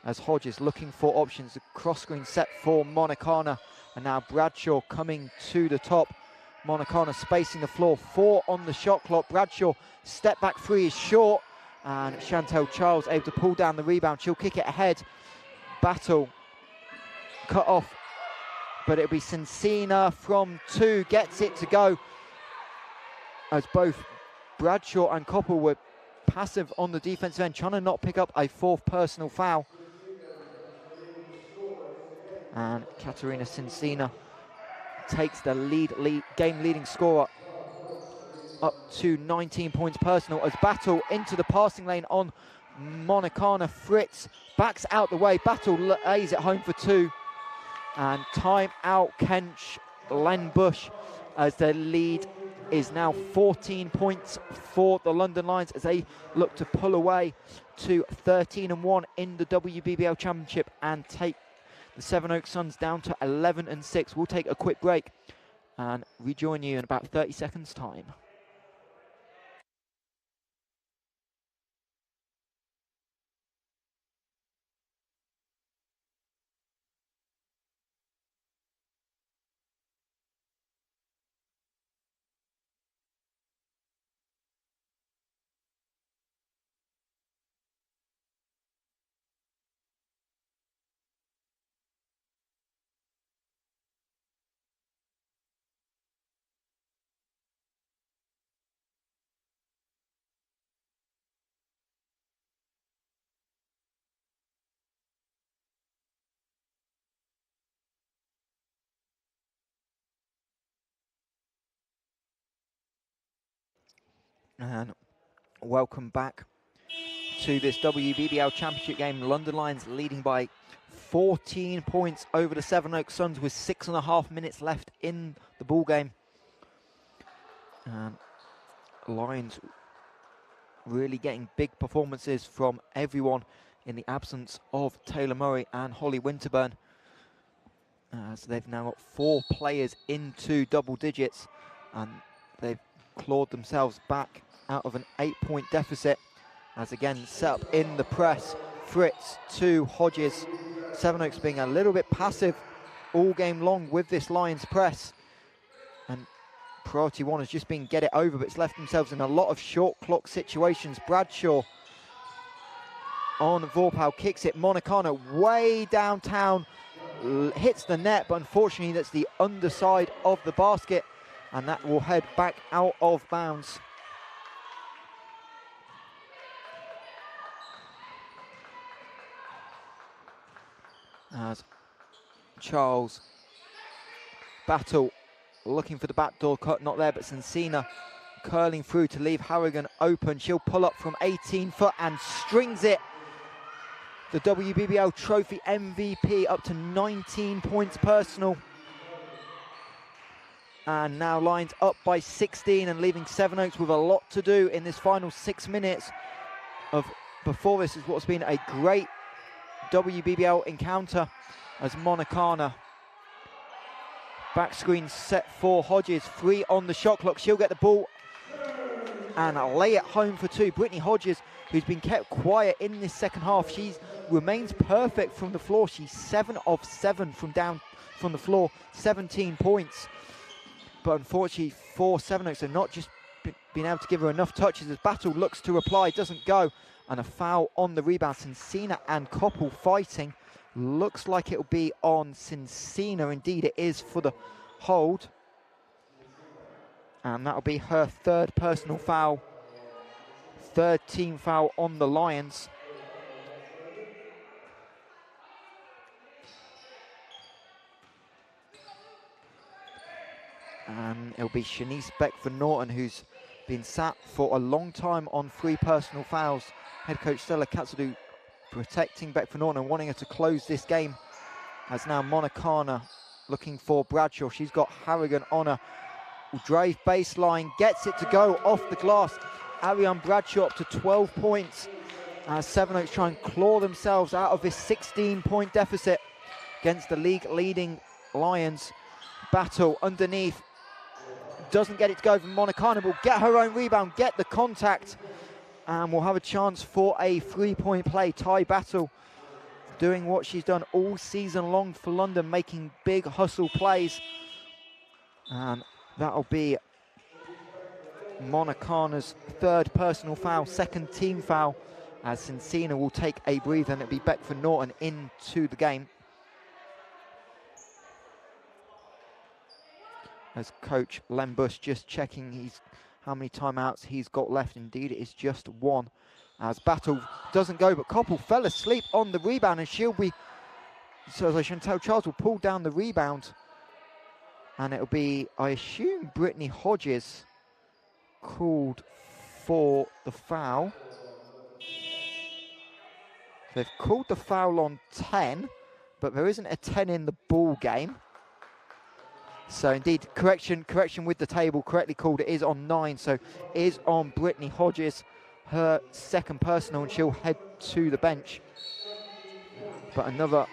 As Hodges looking for options, the cross screen set for Monacana. And now Bradshaw coming to the top. Monacana spacing the floor, 4 on the shot clock. Bradshaw step back 3 is short. And Chantel Charles able to pull down the rebound. She'll kick it ahead. Battle cut off, but it'll be Cincina from 2, gets it to go. As both Bradshaw and Koppel were passive on the defensive end, trying to not pick up a 4th personal foul. And Katerina Cincina takes the game-leading scorer up to 19 points personal as Battle into the passing lane on Monacana. Fritz backs out the way. Battle lays it home for 2. And time out Kench Len Bush as the lead is now 14 points for the London Lions as they look to pull away to 13-1 in the WBBL Championship and take the Sevenoaks Suns down to 11-6. We'll take a quick break and rejoin you in about 30 seconds time. And welcome back to this WBBL Championship game. London Lions leading by 14 points over the Sevenoaks Suns with 6.5 minutes left in the ball game. And Lions really getting big performances from everyone in the absence of Taylor Murray and Holly Winterburn. So they've now got 4 players into double digits, and they've clawed themselves back out of an 8-point deficit. As again, set up in the press, Fritz to Hodges. Sevenoaks being a little bit passive all game long with this Lions press. And priority one has just been get it over, but it's left themselves in a lot of short clock situations. Bradshaw on Vorpal, kicks it. Monicano way downtown, hits the net, but unfortunately that's the underside of the basket, and that will head back out of bounds. As Charles Battle looking for the backdoor cut, not there, but Sensina curling through to leave Harrigan open. She'll pull up from 18 foot and strings it. The WBBL Trophy MVP up to 19 points personal. And now Lions up by 16 and leaving Sevenoaks with a lot to do in this final 6 minutes of before this is what's been a great WBBL encounter, as Monicana back screen set for Hodges, 3 on the shot clock. She'll get the ball and lay it home for 2. Brittany Hodges, who's been kept quiet in this second half, she remains perfect from the floor. She's 7 of 7 from down from the floor, 17 points. But unfortunately for Sevenoaks, they've not just been able to give her enough touches as Battle looks to reply, doesn't go. And a foul on the rebound. Cincina and Koppel fighting. Looks like it'll be on Cincina. Indeed, it is for the hold. And that'll be her 3rd personal foul. 3rd team foul on the Lions. And it'll be Shanice Beckford-Norton, who's been sat for a long time on 3 personal fouls. Head coach Stella Katsudou protecting Beckford-Norton and wanting her to close this game. As now Monicana looking for Bradshaw. She's got Harrigan on her. Will drive baseline, gets it to go off the glass. Ariane Bradshaw up to 12 points. As Sevenoaks try and claw themselves out of this 16-point deficit against the league-leading Lions. Battle underneath. Doesn't get it to go from Monicana. Will get her own rebound, get the contact, and we'll have a chance for a 3-point play. Ty Battle doing what she's done all season long for London, making big hustle plays. And that'll be Monicana's 3rd personal foul, 2nd team foul, as Cincina will take a breather, and it'll be Beckford-Norton into the game. As coach Len Bush just checking how many timeouts he's got left. Indeed, it is just 1. As Battle doesn't go, but Koppel fell asleep on the rebound, and she'll be, so as Chantel Charles will pull down the rebound. And it'll be, I assume, Brittany Hodges called for the foul. They've called the foul on 10, but there isn't a 10 in the ball game. So indeed, correction with the table, correctly called. It is on 9, so it is on Brittany Hodges, her 2nd personal, and she'll head to the bench. But another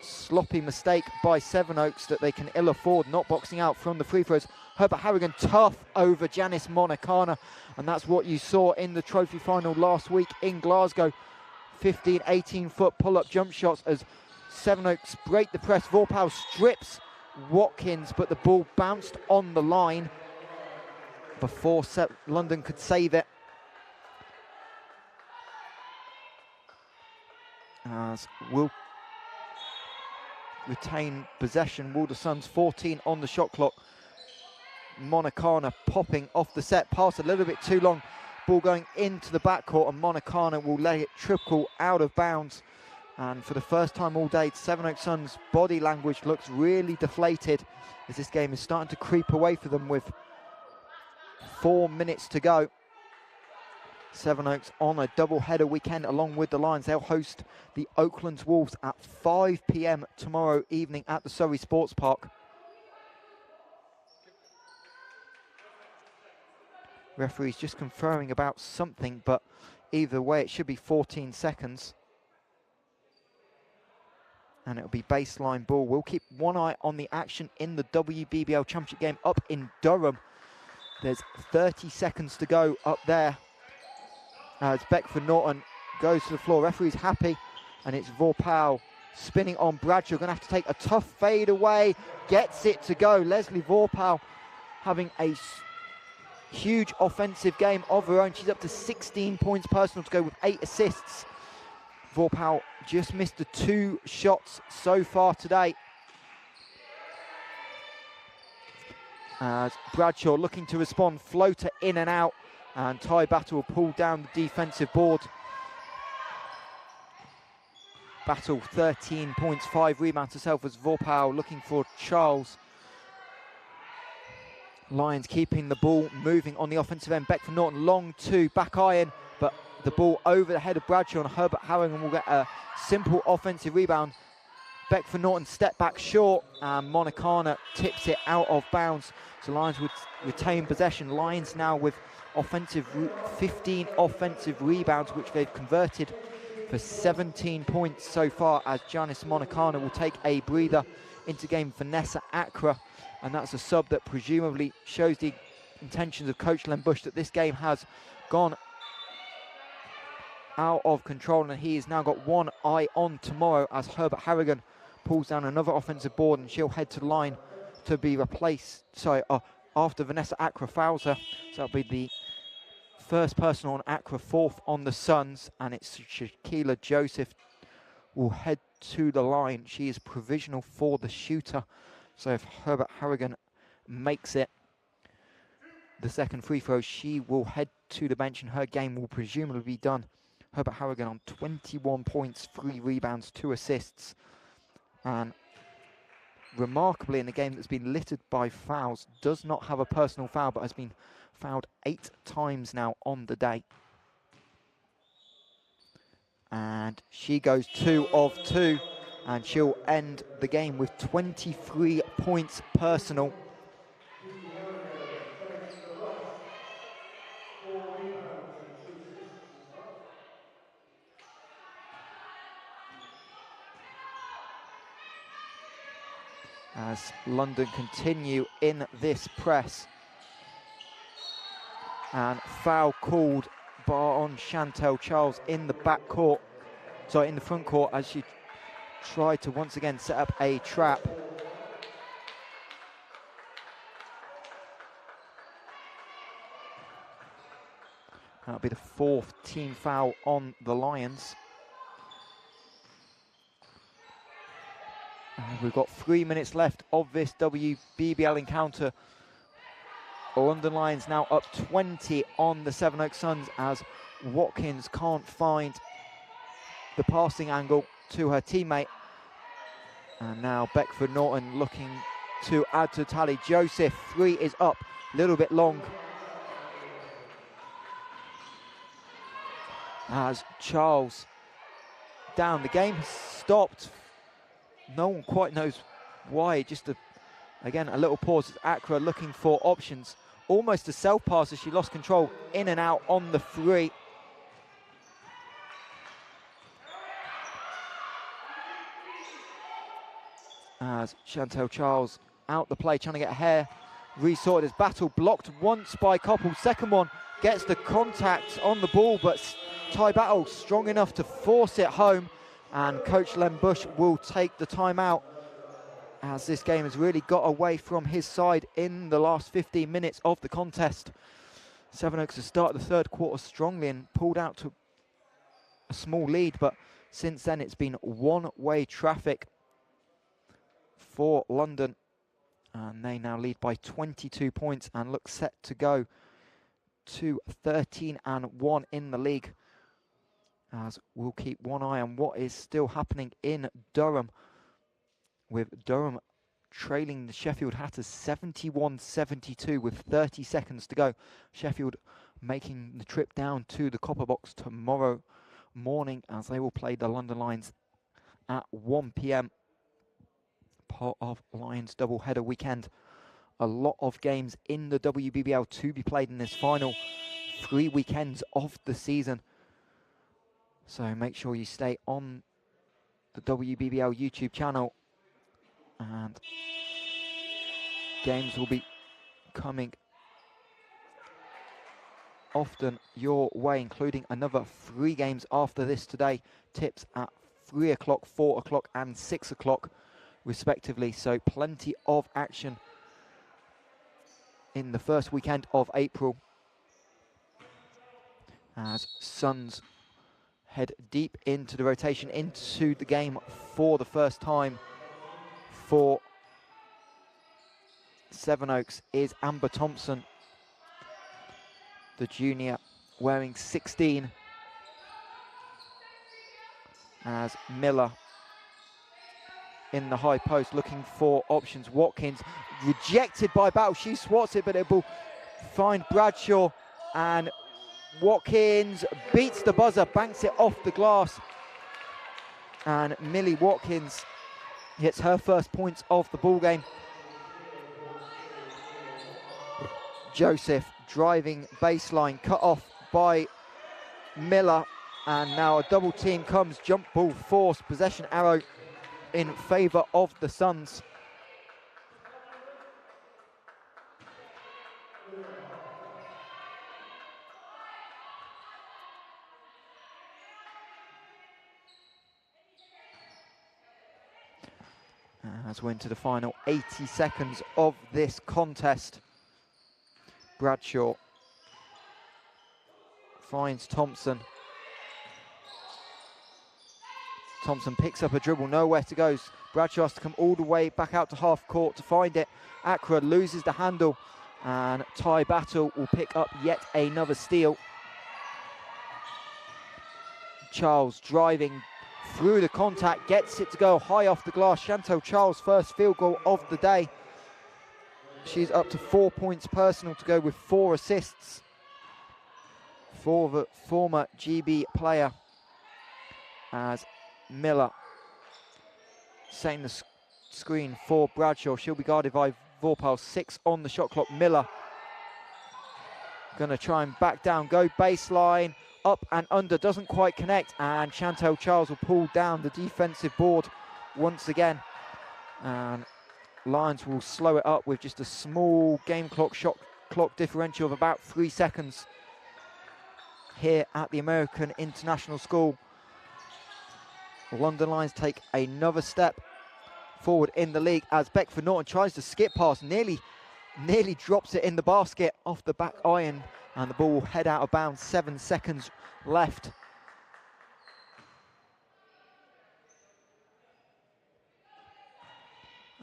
sloppy mistake by Sevenoaks that they can ill afford, not boxing out from the free throws. Herbert Harrigan tough over Janice Monicana, and that's what you saw in the trophy final last week in Glasgow. 15, 18-foot pull-up jump shots as Sevenoaks break the press. Vorpal strips Watkins, but the ball bounced on the line before London could save it. As will retain possession, will the Suns, 14 on the shot clock. Monicana popping off the set, pass a little bit too long, ball going into the backcourt, and Monicana will let it trickle out of bounds. And for the first time all day, Sevenoaks Suns' body language looks really deflated as this game is starting to creep away for them with 4 minutes to go. Sevenoaks on a double-header weekend along with the Lions. They'll host the Oaklands Wolves at 5 p.m. tomorrow evening at the Surrey Sports Park. Referee's just conferring about something, but either way it should be 14 seconds. And it'll be baseline ball. We'll keep one eye on the action in the WBBL Championship game up in Durham. There's 30 seconds to go up there as Beckford Norton goes to the floor. Referee's happy, and it's Vorpal spinning on Bradshaw. Going to have to take a tough fade away. Gets it to go. Leslie Vorpal having a huge offensive game of her own. She's up to 16 points personal to go with 8 assists. Vorpal just missed the 2 shots so far today. As Bradshaw looking to respond, floater in and out, and Ty Battle will pull down the defensive board. Battle 13 points, 5 rebounds herself as Vorpal looking for Charles. Lions keeping the ball moving on the offensive end. Beckford Norton long 2, back iron, but the ball over the head of Bradshaw, and Herbert Harrigan will get a simple offensive rebound. Beckford Norton step back short, and Monacana tips it out of bounds. So Lions would retain possession. Lions now with 15 offensive rebounds, which they've converted for 17 points so far, as Janice Monacana will take a breather into game Vanessa Accra. And that's a sub that presumably shows the intentions of Coach Len Bush that this game has gone out of control, and he has now got one eye on tomorrow as Herbert Harrigan pulls down another offensive board, and she'll head to the line to be replaced, after Vanessa Accra fouls her. So that'll be the first person on Accra, 4th on the Suns, and it's Shaquila Joseph will head to the line. She is provisional for the shooter. So if Herbert Harrigan makes it, the second free throw, she will head to the bench and her game will presumably be done. Herbert Harrigan on 21 points, 3 rebounds, 2 assists. And remarkably, in a game that's been littered by fouls, does not have a personal foul, but has been fouled 8 times now on the day. And she goes 2 of 2, and she'll end the game with 23 points personal. As London continue in this press. And foul called on Chantel Charles in the in the front court, as she tried to once again set up a trap. That'll be the 4th team foul on the Lions. We've got 3 minutes left of this WBBL encounter. London Lions now up 20 on the Sevenoaks Suns, as Watkins can't find the passing angle to her teammate. And now Beckford Norton looking to add to the tally. Joseph, 3 is up, a little bit long. As Charles down, the game has stopped. No one quite knows why, just again a little pause. Accra looking for options, almost a self-pass as she lost control, in and out on the 3. As Chantel Charles out the play, trying to get her hair resorted. As Battle blocked once by Koppel, second one gets the contact on the ball, but Ty Battle strong enough to force it home, and Coach Len Bush will take the timeout, as this game has really got away from his side in the last 15 minutes of the contest. Sevenoaks has started the third quarter strongly and pulled out to a small lead, but since then it's been one-way traffic for London, and they now lead by 22 points and look set to go to 13-1 in the league, as we'll keep one eye on what is still happening in Durham, with Durham trailing the Sheffield Hatters 71-72 with 30 seconds to go. Sheffield making the trip down to the Copper Box tomorrow morning, as they will play the London Lions at 1 p.m. part of Lions doubleheader weekend. A lot of games in the WBBL to be played in this final 3 weekends of the season. So make sure you stay on the WBBL YouTube channel, and games will be coming often your way, including another 3 games after this today. Tips at 3 o'clock, 4 o'clock and 6 o'clock respectively. So plenty of action in the first weekend of April, as Suns head deep into the rotation, into the game for the first time for Sevenoaks is Amber Thompson, the junior, wearing 16, as Miller in the high post looking for options. Watkins rejected by Battle. She swats it, but it will find Bradshaw, and Watkins beats the buzzer, banks it off the glass, and Millie Watkins gets her first points of the ball game. Joseph driving baseline, cut off by Miller, and now a double team comes, jump ball force, possession arrow in favour of the Suns. As we're into the final 80 seconds of this contest, Bradshaw finds Thompson. Thompson picks up a dribble, nowhere to go. Bradshaw has to come all the way back out to half court to find it. Accra loses the handle, and Ty Battle will pick up yet another steal. Charles driving through the contact, gets it to go high off the glass. Chantel Charles' first field goal of the day. She's up to 4 points personal to go with 4 assists for the former GB player, as Miller setting the screen for Bradshaw. She'll be guarded by Vorpal. 6 on the shot clock. Miller gonna try and back down, go baseline, up and under, doesn't quite connect, and Chantel Charles will pull down the defensive board once again, and Lions will slow it up with just a small game clock, shot clock differential of about 3 seconds here at the American International School. London Lions take another step forward in the league, as Beckford Norton tries to skip past, nearly drops it in the basket off the back iron, and the ball will head out of bounds. 7 seconds left.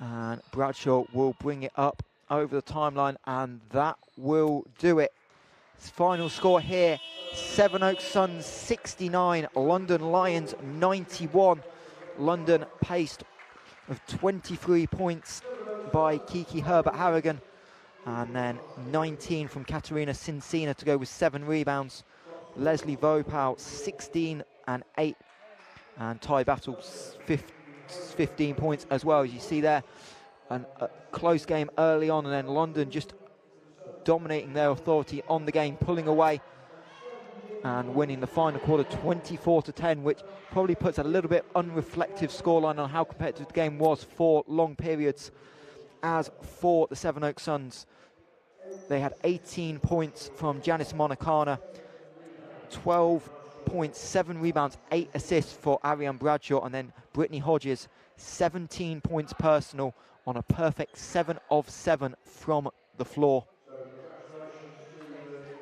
And Bradshaw will bring it up over the timeline, and that will do it. Final score here, Sevenoaks Suns 69, London Lions 91. London paced of 23 points by Kiki Herbert Harrigan, and then 19 from Katerina Cincina to go with 7 rebounds. Leslie Vopal 16 and 8, and Ty Battle 15 points as well, as you see there. And a close game early on, and then London just dominating their authority on the game, pulling away and winning the final quarter 24-10, which probably puts a little bit unreflective scoreline on how competitive the game was for long periods. As for the Sevenoaks Suns, they had 18 points from Janice Monacana, 12 points, 7 rebounds, 8 assists for Ariane Bradshaw, and then Brittany Hodges, 17 points personal on a perfect 7 of 7 from the floor.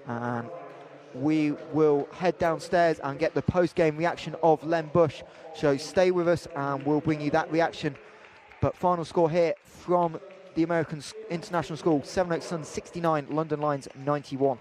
And we will head downstairs and get the post-game reaction of Len Bush. So stay with us and we'll bring you that reaction. But final score here from the American International School, Sevenoaks Suns 69, London Lions 91.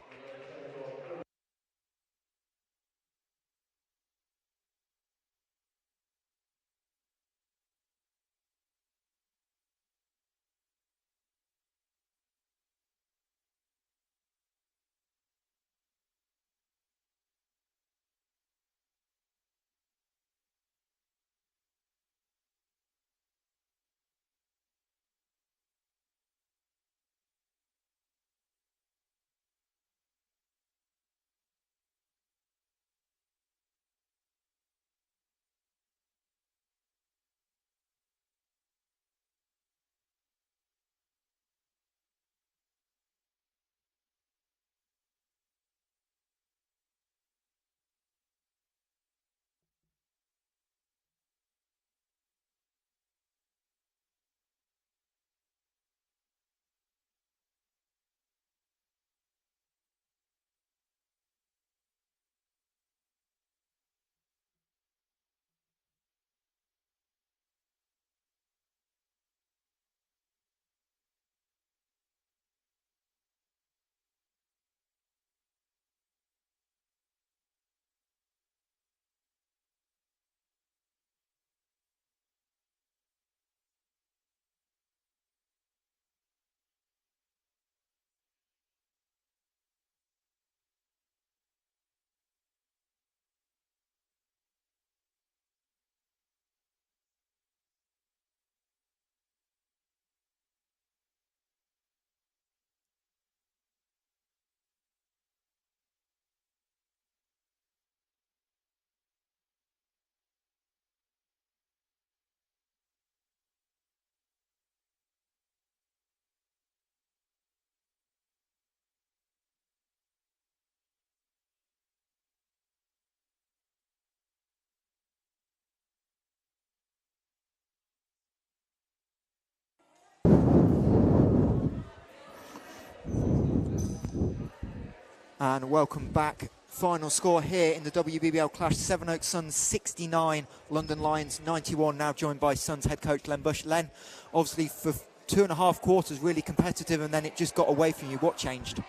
And welcome back. Final score here in the WBBL Clash, Sevenoaks Suns 69, London Lions 91, now joined by Suns head coach Len Bush. Len, obviously for 2.5 quarters really competitive, and then it just got away from you. What changed?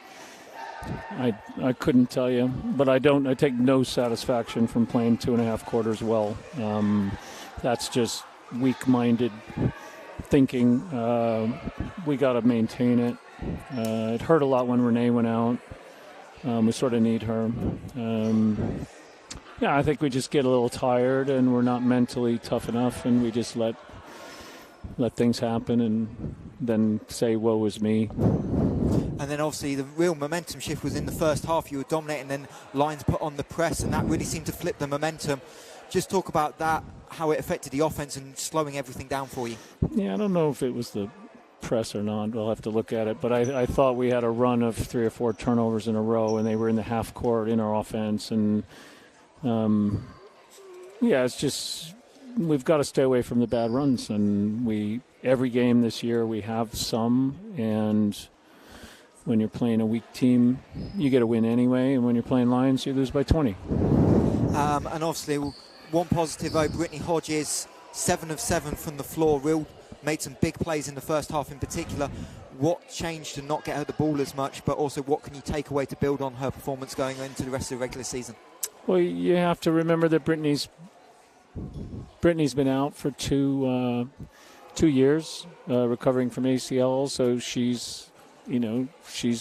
I couldn't tell you, but I take no satisfaction from playing 2.5 quarters well. That's just weak-minded thinking. We got to maintain it. It hurt a lot when Renee went out. We sort of need her. I think we just get a little tired and we're not mentally tough enough, and we just let things happen and then say, woe is me.
And then obviously the real momentum shift was in the first half. You were dominating, then Lions put on the press, and that really seemed to flip the momentum. Just talk about that, how it affected the offense and slowing everything down for you.
Yeah, I don't know if it was the press or not. We'll have to look at it. But I thought we had a run of 3 or 4 turnovers in a row, and they were in the half court in our offense. And, it's just we've got to stay away from the bad runs. And every game this year we have some, and when you're playing a weak team, you get a win anyway. And when you're playing Lions, you lose by 20.
And obviously, one positive, though, Brittany Hodges, 7 of 7 from the floor, made some big plays in the first half in particular. What changed to not get her the ball as much, but also what can you take away to build on her performance going into the rest of the regular season?
Well, you have to remember that Brittany's been out for 2 years, recovering from ACL, so she's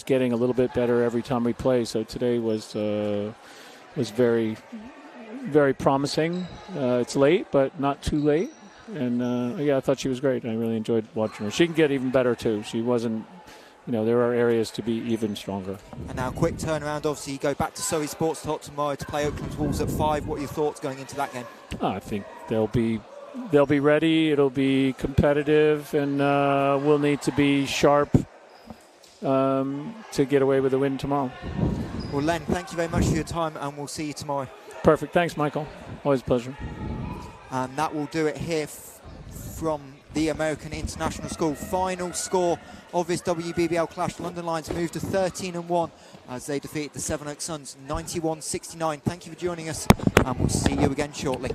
getting a little bit better every time we play. So today was very, very promising. It's late, but not too late. And, I thought she was great. I really enjoyed watching her. She can get even better, too. She wasn't, there are areas to be even stronger.
And now quick turnaround. Obviously, you go back to Surrey Sports Talk tomorrow to play Oakland's Wolves at 5. What are your thoughts going into that game?
I think they'll be ready. It'll be competitive, and we'll need to be sharp to get away with a win tomorrow.
Well, Len, thank you very much for your time, and we'll see you tomorrow.
Perfect. Thanks, Michael. Always a pleasure.
And that will do it here from the American International School. Final score of this WBBL Clash. London Lions moved to 13-1 as they defeated the Sevenoaks Suns 91-69. Thank you for joining us, and we'll see you again shortly.